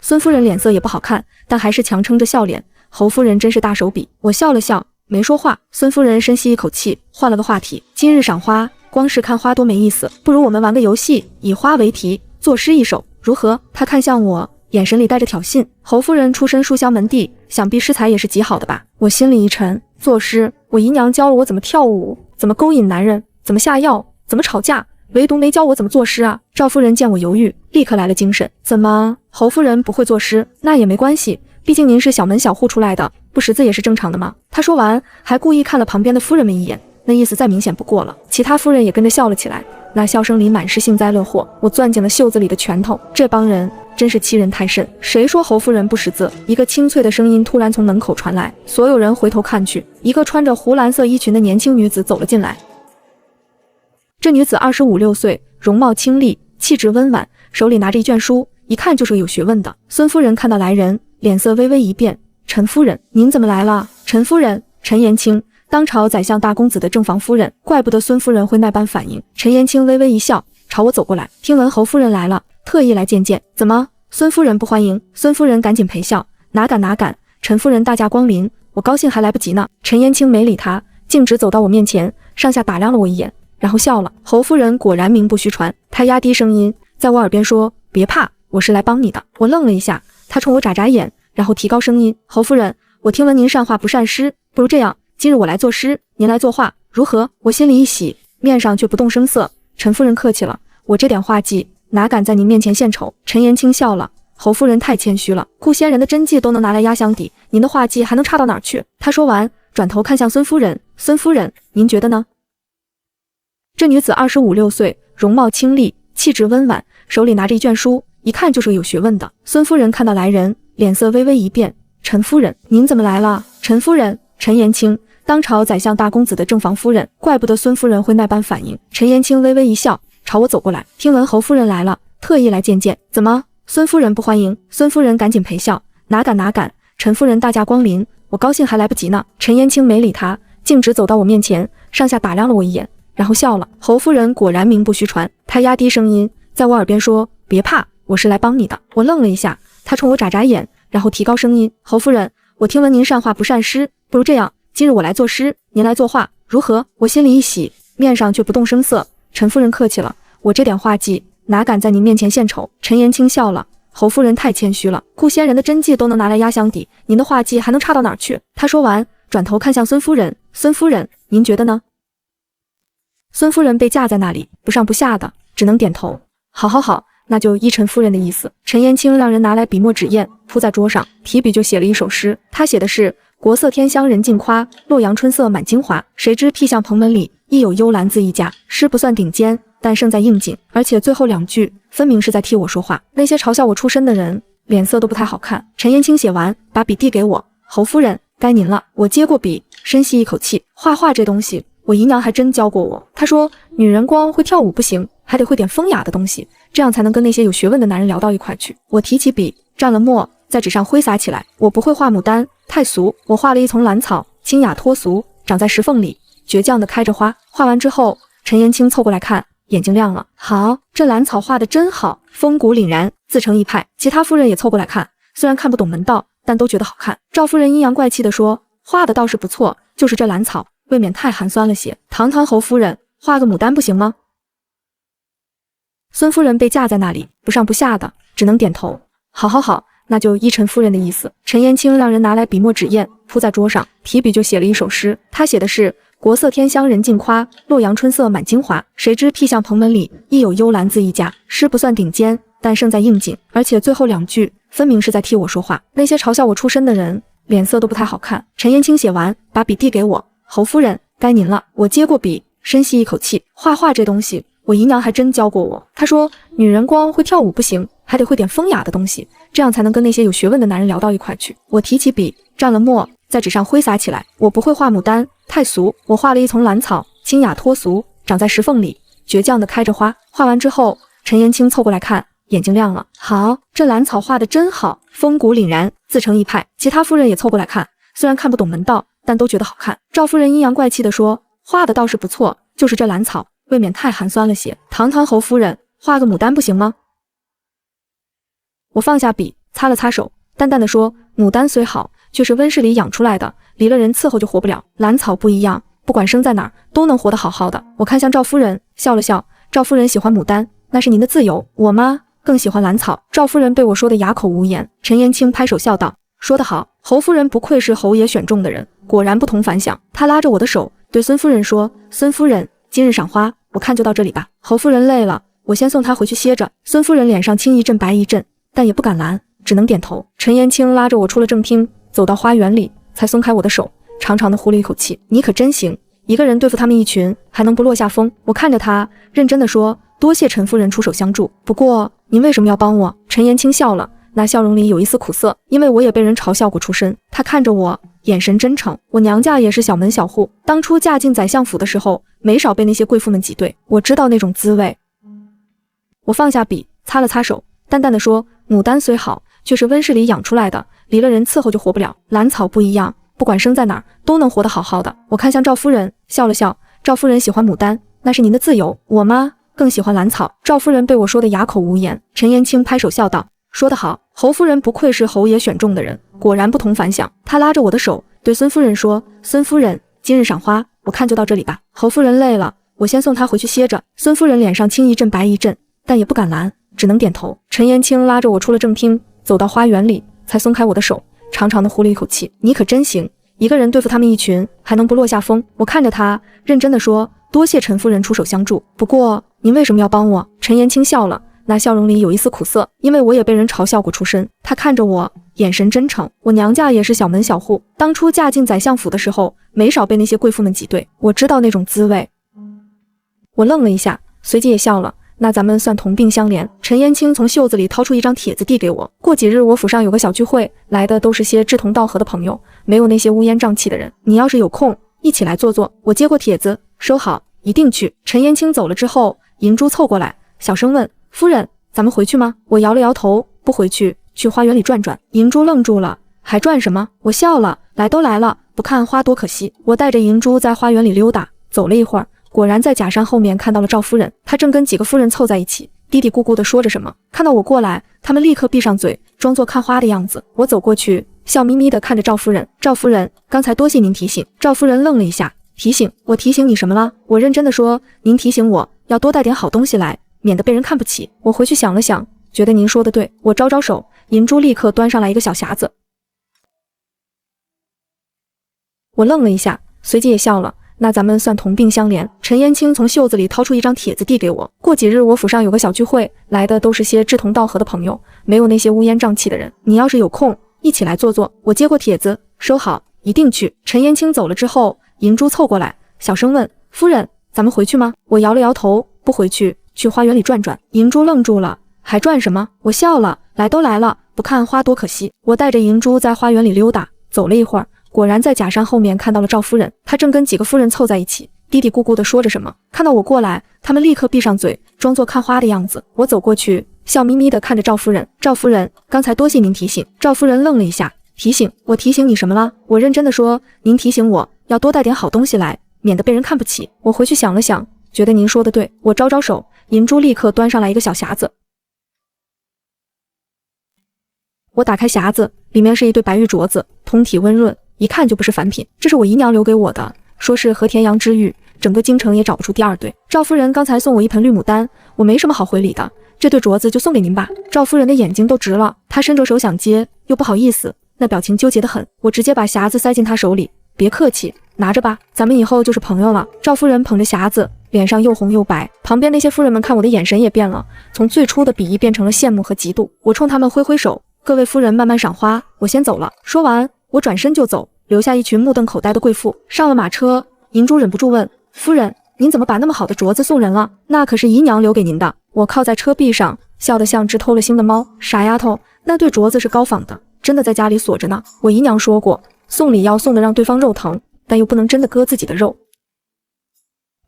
孙夫人脸色也不好看，但还是强撑着笑脸。侯夫人真是大手笔。我笑了笑，没说话。孙夫人深吸一口气，换了个话题。今日赏花，光是看花多没意思，不如我们玩个游戏，以花为题，作诗一首，如何？她看向我，眼神里带着挑衅。侯夫人出身书香门第，想必诗才也是极好的吧？我心里一沉，作诗，我姨娘教了我怎么跳舞，怎么勾引男人，怎么下药，怎么吵架，唯独没教我怎么作诗啊。赵夫人见我犹豫，立刻来了精神。怎么，侯夫人不会作诗？那也没关系，毕竟您是小门小户出来的，不识字也是正常的嘛。她说完，还故意看了旁边的夫人们一眼，那意思再明显不过了。其他夫人也跟着笑了起来，那笑声里满是幸灾乐祸。我攥紧了袖子里的拳头，这帮人真是欺人太甚。谁说侯夫人不识字？一个清脆的声音突然从门口传来，所有人回头看去，一个穿着湖蓝色衣裙的年轻女子走了进来。这女子25、26岁，容貌清丽，气质温婉，手里拿着一卷书，一看就是个有学问的。孙夫人看到来人，脸色微微一变。陈夫人，您怎么来了？陈夫人，陈延清，当朝宰相大公子的正房夫人，怪不得孙夫人会那般反应。陈延清微微一笑，朝我走过来，听闻侯夫人来了，特意来见见。怎么，孙夫人不欢迎？孙夫人赶紧陪笑，哪敢哪敢，陈夫人大驾光临，我高兴还来不及呢。陈延清没理他，径直走到我面前，上下打量了我一眼，然后笑了。侯夫人果然名不虚传，她压低声音在我耳边说，别怕，我是来帮你的。我愣了一下，她冲我眨眨眼，然后提高声音，侯夫人，我听闻您善画不善诗，不如这样，今日我来作诗，您来作画，如何？我心里一喜，面上却不动声色。陈夫人客气了，我这点画技哪敢在您面前献丑。陈延清笑了，侯夫人太谦虚了，顾仙人的真迹都能拿来压箱底，您的画技还能差到哪儿去？他说完，转头看向孙夫人，孙夫人，您觉得呢？这女子25、26岁，容貌清丽，气质温婉，手里拿着一卷书，一看就是个有学问的。孙夫人看到来人，脸色微微一变。陈夫人，您怎么来了？陈夫人，陈延清，当朝宰相大公子的正房夫人，怪不得孙夫人会那般反应。陈延清微微一笑，朝我走过来，听闻侯夫人来了，特意来见见。怎么，孙夫人不欢迎？孙夫人赶紧陪笑，哪敢哪敢，陈夫人大驾光临，我高兴还来不及呢。陈延清没理他，径直走到我面前，上下打量了我一眼，然后笑了。侯夫人果然名不虚传，她压低声音在我耳边说，别怕，我是来帮你的。我愣了一下，她冲我眨眨眼，然后提高声音，侯夫人，我听闻您善画不善诗，不如这样，今日我来作诗，您来作画，如何？我心里一喜，面上却不动声色。陈夫人客气了，我这点画技哪敢在您面前献丑？陈延清笑了，侯夫人太谦虚了，顾仙人的真迹都能拿来压箱底，您的画技还能差到哪儿去？他说完，转头看向孙夫人，孙夫人，您觉得呢？孙夫人被架在那里，不上不下的，只能点头。好好好，那就依陈夫人的意思。陈延清让人拿来笔墨纸砚，铺在桌上，提笔就写了一首诗。他写的是国色天香人尽夸，洛阳春色满京华。谁知僻巷蓬门里，亦有幽兰自一家。诗不算顶尖，但胜在应景，而且最后2句分明是在替我说话。那些嘲笑我出身的人脸色都不太好看。陈延清写完，把笔递给我，侯夫人，该您了。我接过笔，深吸一口气。画画这东西，我姨娘还真教过我。她说，女人光会跳舞不行，还得会点风雅的东西，这样才能跟那些有学问的男人聊到一块去。我提起笔，蘸了墨，在纸上挥洒起来。我不会画牡丹，太俗。我画了一丛兰草，清雅脱俗，长在石缝里，倔强的开着花。画完之后，陈延清凑过来看，眼睛亮了。好，这兰草画得真好，风骨凛然，自成一派。其他夫人也凑过来看，虽然看不懂门道，但都觉得好看。赵夫人阴阳怪气地说，画的倒是不错，就是这兰草未免太寒酸了些。堂堂侯夫人，画个牡丹不行吗？孙夫人被架在那里，不上不下的，只能点头。好好好，那就依陈夫人的意思。陈延清让人拿来笔墨纸砚，铺在桌上，提笔就写了一首诗。他写的是国色天香人尽夸，洛阳春色满京华。谁知僻巷蓬门里，亦有幽兰自一家。诗不算顶尖，但胜在应景，而且最后2句分明是在替我说话。那些嘲笑我出身的人脸色都不太好看。陈延清写完，把笔递给我，侯夫人，该您了。我接过笔，深吸一口气。画画这东西，我姨娘还真教过我。她说，女人光会跳舞不行，还得会点风雅的东西，这样才能跟那些有学问的男人聊到一块去。我提起笔，蘸了墨，在纸上挥洒起来。我不会画牡丹，太俗。我画了一丛兰草，清雅脱俗，长在石缝里，倔强的开着花。画完之后，陈延清凑过来看，眼睛亮了。好，这兰草画得真好，风骨凛然，自成一派。其他夫人也凑过来看，虽然看不懂门道，但都觉得好看。赵夫人阴阳怪气地说，画的倒是不错，就是这兰草未免太寒酸了些。堂堂侯夫人，画个牡丹不行吗？我放下笔，擦了擦手，淡淡的说，牡丹虽好，却是温室里养出来的，离了人伺候就活不了。兰草不一样，不管生在哪儿，都能活得好好的。我看向赵夫人，笑了笑。赵夫人喜欢牡丹，那是您的自由。我吗，更喜欢兰草。赵夫人被我说得哑口无言。陈延清拍手笑道，说得好，侯夫人不愧是侯爷选中的人，果然不同凡响。他拉着我的手，对孙夫人说，孙夫人，今日赏花，我看就到这里吧。侯夫人累了，我先送她回去歇着。孙夫人脸上青一阵白一阵，但也不敢拦，只能点头。陈延清拉着我出了正厅，走到花园里，才松开我的手，长长的呼了一口气。你可真行，一个人对付他们一群，还能不落下风？我看着他，认真的说，多谢陈夫人出手相助，不过您为什么要帮我？陈延清笑了，那笑容里有一丝苦涩，因为我也被人嘲笑过出身。他看着我，眼神真诚。我娘家也是小门小户，当初嫁进宰相府的时候，没少被那些贵妇们挤兑，我知道那种滋味。我放下笔，擦了擦手，淡淡的说，牡丹虽好，却是温室里养出来的，离了人伺候就活不了。兰草不一样，不管生在哪儿，都能活得好好的。我看向赵夫人，笑了笑。赵夫人喜欢牡丹，那是您的自由。我吗，更喜欢兰草。赵夫人被我说得哑口无言。陈延清拍手笑道，说得好，侯夫人不愧是侯爷选中的人，果然不同凡响。他拉着我的手，对孙夫人说，孙夫人，今日赏花，我看就到这里吧。侯夫人累了，我先送她回去歇着。孙夫人脸上青一阵白一阵，但也不敢拦，只能点头。陈延清拉着我出了正厅，走到花园里，才松开我的手，长长的呼了一口气。你可真行，一个人对付他们一群，还能不落下风？我看着他，认真的说，多谢陈夫人出手相助，不过您为什么要帮我？陈延清笑了，那笑容里有一丝苦涩，因为我也被人嘲笑过出身。他看着我，眼神真诚。我娘家也是小门小户，当初嫁进宰相府的时候，没少被那些贵妇们挤兑，我知道那种滋味。我愣了一下，随即也笑了。那咱们算同病相怜。陈延清从袖子里掏出一张帖子递给我，过几日我府上有个小聚会，来的都是些志同道合的朋友，没有那些乌烟瘴气的人，你要是有空，一起来坐坐。我接过帖子，收好，一定去。陈延清走了之后，银珠凑过来，小声问，夫人，咱们回去吗？我摇了摇头，不回去，去花园里转转。银珠愣住了，还转什么？我笑了，来都来了，不看花多可惜。我带着银珠在花园里溜达，走了一会儿，果然在假山后面看到了赵夫人，她正跟几个夫人凑在一起，嘀嘀咕咕地说着什么。看到我过来，他们立刻闭上嘴，装作看花的样子。我走过去，笑眯眯地看着赵夫人。赵夫人，刚才多谢您提醒。赵夫人愣了一下，提醒？我提醒你什么了？我认真地说，您提醒我要多带点好东西来，免得被人看不起。我回去想了想，觉得您说的对。我招招手，银珠立刻端上来一个小匣子。我愣了一下，随即也笑了。那咱们算同病相怜。陈延青从袖子里掏出一张帖子递给我。过几日我府上有个小聚会，来的都是些志同道合的朋友，没有那些乌烟瘴气的人。你要是有空，一起来坐坐。我接过帖子，收好，一定去。陈延青走了之后，银珠凑过来，小声问：夫人，咱们回去吗？我摇了摇头，不回去，去花园里转转。银珠愣住了，还转什么？我笑了，来都来了，不看花多可惜。我带着银珠在花园里溜达，走了一会儿，果然在假山后面看到了赵夫人，她正跟几个夫人凑在一起，嘀嘀咕咕地说着什么。看到我过来，他们立刻闭上嘴，装作看花的样子。我走过去，笑眯眯地看着赵夫人。赵夫人，刚才多谢您提醒。赵夫人愣了一下，提醒？我提醒你什么了？我认真地说，您提醒我要多带点好东西来，免得被人看不起。我回去想了想，觉得您说的对。我招招手，银珠立刻端上来一个小匣子。我打开匣子，里面是一对白玉镯子，通体温润，一看就不是凡品。这是我姨娘留给我的，说是和田阳之玉，整个京城也找不出第二对。赵夫人刚才送我一盆绿牡丹，我没什么好回礼的，这对镯子就送给您吧。赵夫人的眼睛都直了，她伸着手想接，又不好意思，那表情纠结得很。我直接把匣子塞进她手里，别客气，拿着吧，咱们以后就是朋友了。赵夫人捧着匣子，脸上又红又白，旁边那些夫人们看我的眼神也变了，从最初的鄙夷变成了羡慕和嫉妒。我冲他们挥挥手，各位夫人慢慢赏花，我先走了。说完，我转身就走，留下一群目瞪口呆的贵妇。上了马车，银珠忍不住问：夫人，您怎么把那么好的镯子送人了？那可是姨娘留给您的。我靠在车壁上，笑得像只偷了腥的猫。傻丫头，那对镯子是高仿的，真的在家里锁着呢。我姨娘说过，送礼要送的让对方肉疼，但又不能真的割自己的肉。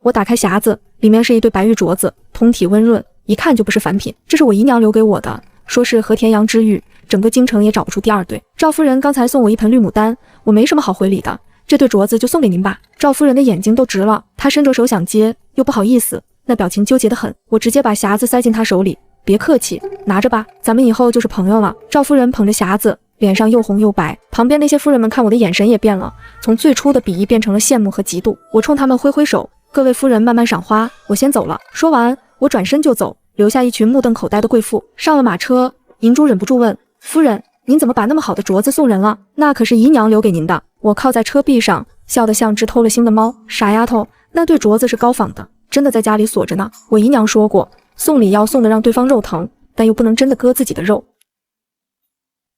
我打开匣子，里面是一对白玉镯子，通体温润，一看就不是凡品。这是我姨娘留给我的，说是和田阳之玉，整个京城也找不出第二对。赵夫人刚才送我一盆绿牡丹，我没什么好回礼的，这对镯子就送给您吧。赵夫人的眼睛都直了，她伸着手想接，又不好意思，那表情纠结得很。我直接把匣子塞进她手里，别客气，拿着吧，咱们以后就是朋友了。赵夫人捧着匣子，脸上又红又白，旁边那些夫人们看我的眼神也变了，从最初的鄙夷变成了羡慕和嫉妒。我冲他们挥挥手，各位夫人慢慢赏花，我先走了。说完，我转身就走，留下一群目瞪口呆的贵妇。上了马车，银珠忍不住问：夫人，您怎么把那么好的镯子送人了？那可是姨娘留给您的。我靠在车壁上，笑得像只偷了腥的猫。傻丫头，那对镯子是高仿的，真的在家里锁着呢。我姨娘说过，送礼要送的让对方肉疼，但又不能真的割自己的肉。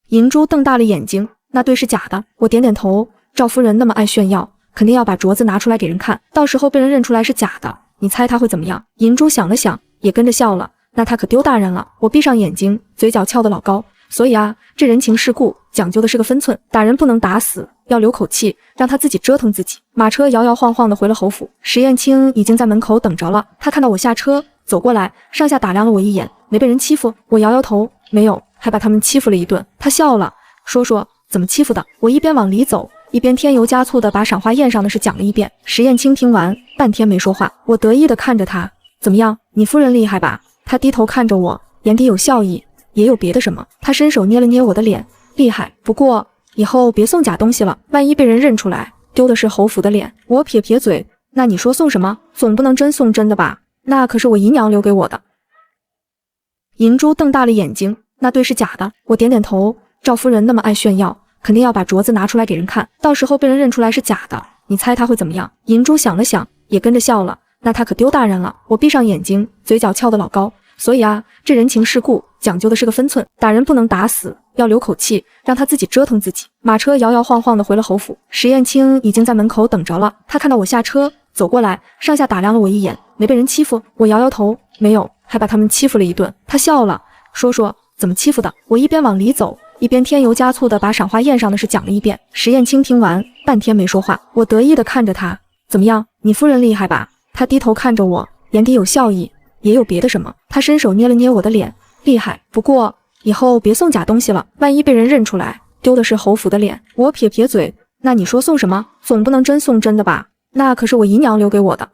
银珠瞪大了眼睛，那对是假的。我点点头。赵夫人那么爱炫耀，肯定要把镯子拿出来给人看，到时候被人认出来是假的，你猜她会怎么样？银珠想了想，也跟着笑了。那她可丢大人了。我闭上眼睛，嘴角翘得老高。所以啊，这人情世故讲究的是个分寸，打人不能打死，要留口气，让他自己折腾自己。马车摇摇晃晃地回了侯府，石燕青已经在门口等着了。他看到我下车，走过来，上下打量了我一眼，没被人欺负？我摇摇头，没有，还把他们欺负了一顿。他笑了，说怎么欺负的？我一边往里走，一边添油加醋地把赏花宴上的事讲了一遍。石燕青听完，半天没说话。我得意地看着他，怎么样，你夫人厉害吧？他低头看着我，眼底有笑意，也有别的什么。他伸手捏了捏我的脸，厉害，不过以后别送假东西了，万一被人认出来，丢的是侯府的脸。我撇撇嘴，那你说送什么？总不能真送真的吧？那可是我姨娘留给我的。银珠瞪大了眼睛，那对是假的。我点点头。赵夫人那么爱炫耀，肯定要把镯子拿出来给人看，到时候被人认出来是假的，你猜她会怎么样？银珠想了想，也跟着笑了。那她可丢大人了。我闭上眼睛，嘴角翘得老高。所以啊，这人情世故讲究的是个分寸，打人不能打死，要留口气，让他自己折腾自己。马车摇摇晃晃地回了侯府，石燕青已经在门口等着了。他看到我下车，走过来，上下打量了我一眼，没被人欺负？我摇摇头，没有，还把他们欺负了一顿。他笑了，说怎么欺负的？我一边往里走，一边添油加醋地把赏花宴上的事讲了一遍。石燕青听完，半天没说话。我得意地看着他，怎么样，你夫人厉害吧？他低头看着我，眼底有笑意，也有别的什么。他伸手捏了捏我的脸，厉害，不过以后别送假东西了，万一被人认出来，丢的是侯府的脸。我撇撇嘴，那你说送什么？总不能真送真的吧？那可是我姨娘留给我的。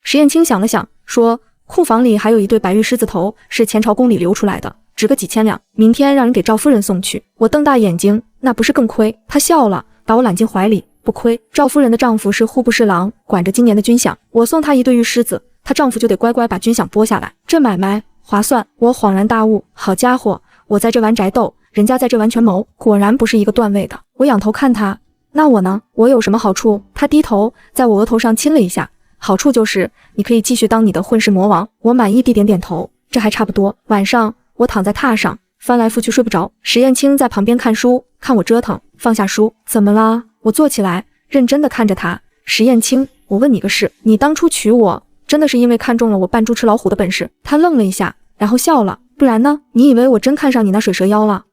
石燕青想了想，说库房里还有一对白玉狮子头，是前朝宫里流出来的，值个几千两，明天让人给赵夫人送去。我瞪大眼睛，那不是更亏？他笑了，把我揽进怀里，不亏。赵夫人的丈夫是户部侍郎，管着今年的军饷，我送她一对玉狮子，她丈夫就得乖乖把军饷拨下来，这买卖划算。我恍然大悟，好家伙，我在这玩宅斗，人家在这玩权谋，果然不是一个段位的。我仰头看他，那我呢？我有什么好处？他低头在我额头上亲了一下，好处就是你可以继续当你的混世魔王。我满意地点点头，这还差不多。晚上我躺在榻上翻来覆去睡不着，石燕青在旁边看书，看我折腾，放下书，怎么啦？我坐起来认真地看着他，石燕青，我问你个事，你当初娶我真的是因为看中了我扮猪吃老虎的本事？他愣了一下，然后笑了，不然呢？你以为我真看上你那水蛇腰了？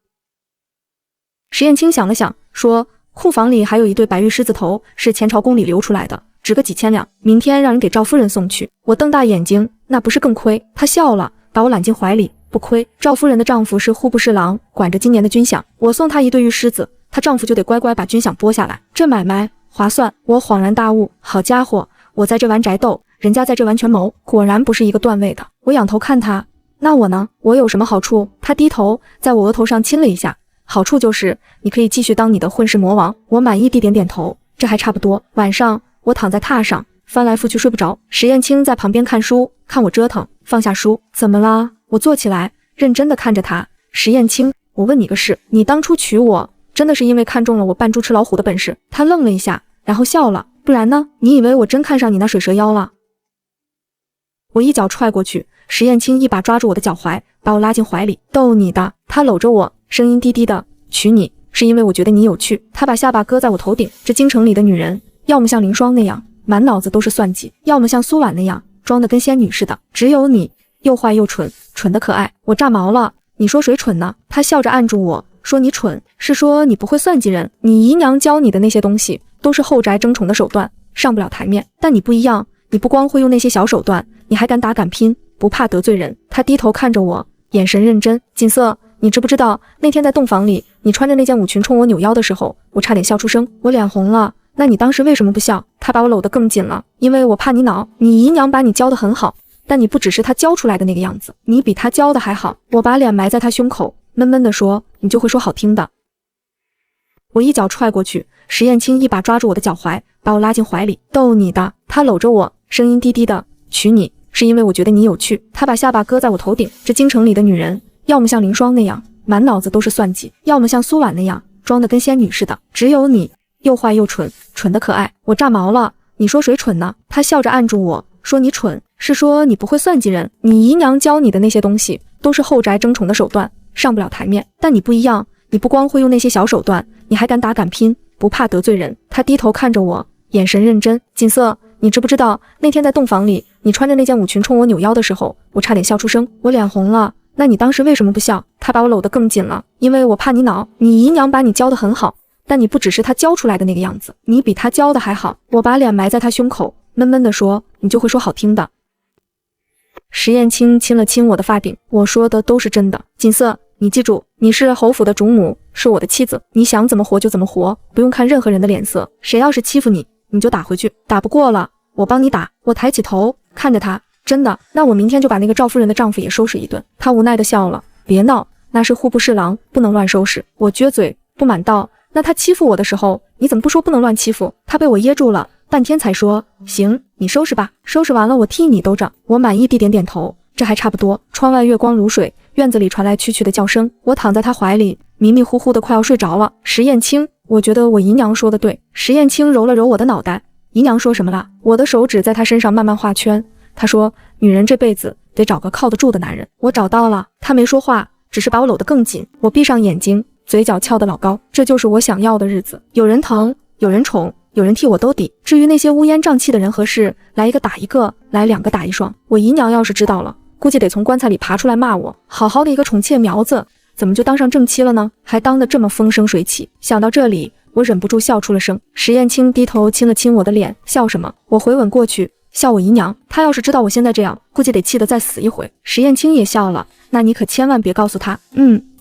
石燕青想了想，说库房里还有一对白玉狮子头，是前朝宫里流出来的，值个几千两，明天让人给赵夫人送去。我瞪大眼睛，那不是更亏？他笑了，把我揽进怀里，不亏。赵夫人的丈夫是户部侍郎，管着今年的军饷，我送她一对玉狮子，她丈夫就得乖乖把军饷拨下来，这买卖划算。我恍然大悟，好家伙，我在这玩宅斗，人家在这玩权谋，果然不是一个段位的。我仰头看他，那我呢？我有什么好处？他低头在我额头上亲了一下，好处就是你可以继续当你的混世魔王。我满意地点点头，这还差不多。晚上我躺在榻上翻来覆去睡不着，石燕青在旁边看书，看我折腾，放下书，怎么啦？我坐起来认真地看着他，石燕青，我问你个事，你当初娶我真的是因为看中了我扮猪吃老虎的本事？他愣了一下，然后笑了，不然呢？你以为我真看上你那水蛇腰了？我一脚踹过去，石燕青一把抓住我的脚踝，把我拉进怀里，逗你的。他搂着我，声音低低的，娶你是因为我觉得你有趣。他把下巴搁在我头顶，这京城里的女人，要么像凌霜那样满脑子都是算计，要么像苏婉那样装得跟仙女似的，只有你又坏又蠢，蠢得可爱。我炸毛了，你说谁蠢呢？他笑着按住我，说你蠢是说你不会算计人，你姨娘教你的那些东西都是后宅争宠的手段，上不了台面。但你不一样，你不光会用那些小手段，你还敢打敢拼，不怕得罪人。他低头看着我，眼神认真。锦瑟，你知不知道那天在洞房里，你穿着那件舞裙冲我扭腰的时候，我差点笑出声，我脸红了。那你当时为什么不笑？他把我搂得更紧了，因为我怕你恼。你姨娘把你教得很好，但你不只是她教出来的那个样子，你比她教的还好。我把脸埋在她胸口，闷闷地说，你就会说好听的。我一脚踹过去，石燕青一把抓住我的脚踝，把我拉进怀里，逗你的。他搂着我，声音低低的，娶你是因为我觉得你有趣。他把下巴搁在我头顶，这京城里的女人，要么像凌霜那样满脑子都是算计，要么像苏婉那样装得跟仙女似的，只有你又坏又蠢，蠢得可爱。我炸毛了，你说谁蠢呢？他笑着按住我，说你蠢是说你不会算计人，你姨娘教你的那些东西都是后宅争宠的手段，上不了台面。但你不一样，你不光会用那些小手段，你还敢打敢拼，不怕得罪人。他低头看着我，眼神认真。锦瑟，你知不知道那天在洞房里，你穿着那件舞裙冲我扭腰的时候，我差点笑出声，我脸红了。那你当时为什么不笑？他把我搂得更紧了，因为我怕你恼。你姨娘把你教得很好，但你不只是她教出来的那个样子，你比她教的还好。我把脸埋在她胸口，闷闷地说，你就会说好听的。石燕青亲了亲我的发顶，我说的都是真的。锦瑟，你记住，你是侯府的主母，是我的妻子，你想怎么活就怎么活，不用看任何人的脸色。谁要是欺负你，你就打回去，打不过了，我帮你打。我抬起头看着他，真的，那我明天就把那个赵夫人的丈夫也收拾一顿。他无奈地笑了，别闹，那是户部侍郎，不能乱收拾。我撅嘴不满道，那他欺负我的时候，你怎么不说不能乱欺负？他被我噎住了，半天才说，行，你收拾吧，收拾完了我替你兜着。我满意地点点头，这还差不多。窗外月光如水，院子里传来蛐蛐的叫声，我躺在他怀里，迷迷糊糊的快要睡着了。石燕青，我觉得我姨娘说的对。石燕青揉了揉我的脑袋，姨娘说什么了？我的手指在她身上慢慢画圈，她说，女人这辈子得找个靠得住的男人。我找到了。她没说话，只是把我搂得更紧。我闭上眼睛，嘴角翘得老高，这就是我想要的日子，有人疼，有人宠，有人替我兜底。至于那些乌烟瘴气的人和事，来一个打一个，来两个打一双。我姨娘要是知道了，估计得从棺材里爬出来骂我，好好的一个宠妾苗子，怎么就当上正妻了呢？还当得这么风生水起。想到这里，我忍不住笑出了声。石燕青低头亲了亲我的脸，笑什么？我回吻过去，笑我姨娘。她要是知道我现在这样，估计得气得再死一回。石燕青也笑了，那你可千万别告诉她。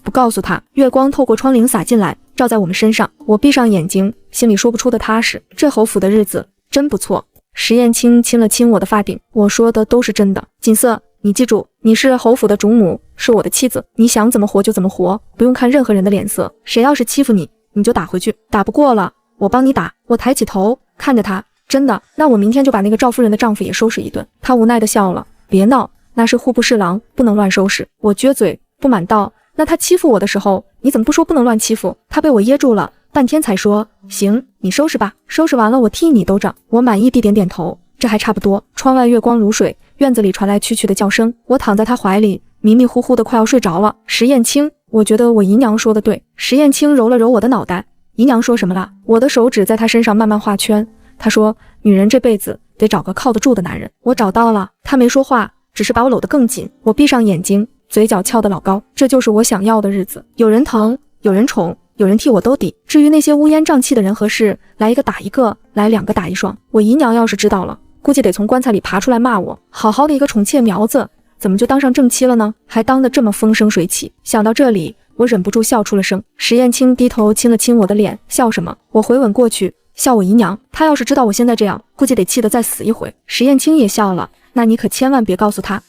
不告诉她。月光透过窗棂洒进来，照在我们身上。我闭上眼睛，心里说不出的踏实。这侯府的日子真不错。石燕青亲了亲我的发顶，我说的都是真的。锦瑟，你记住，你是侯府的主母，是我的妻子，你想怎么活就怎么活，不用看任何人的脸色。谁要是欺负你，你就打回去，打不过了，我帮你打。我抬起头看着他，真的，那我明天就把那个赵夫人的丈夫也收拾一顿。他无奈地笑了，别闹，那是户部侍郎，不能乱收拾。我撅嘴不满道，那他欺负我的时候，你怎么不说不能乱欺负？他被我噎住了，半天才说，行，你收拾吧，收拾完了我替你兜着。我满意地点点头，这还差不多。窗外月光如水，院子里传来蛐蛐的叫声，我躺在他怀里，迷迷糊糊的快要睡着了。石燕青，我觉得我姨娘说的对。石燕青揉了揉我的脑袋，姨娘说什么了？我的手指在她身上慢慢画圈，她说，女人这辈子得找个靠得住的男人。我找到了。她没说话，只是把我搂得更紧。我闭上眼睛，嘴角翘得老高，这就是我想要的日子，有人疼，有人宠，有人替我兜底。至于那些乌烟瘴气的人和事，来一个打一个，来两个打一双。我姨娘要是知道了，估计得从棺材里爬出来骂我，好好的一个宠妾苗子，怎么就当上正妻了呢？还当得这么风生水起。想到这里，我忍不住笑出了声。石燕青低头亲了亲我的脸，笑什么？我回吻过去，笑我姨娘。她要是知道我现在这样，估计得气得再死一回。石燕青也笑了，那你可千万别告诉她。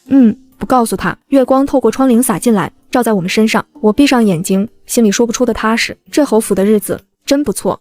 不告诉她。月光透过窗棂洒进来，照在我们身上。我闭上眼睛，心里说不出的踏实。这侯府的日子真不错。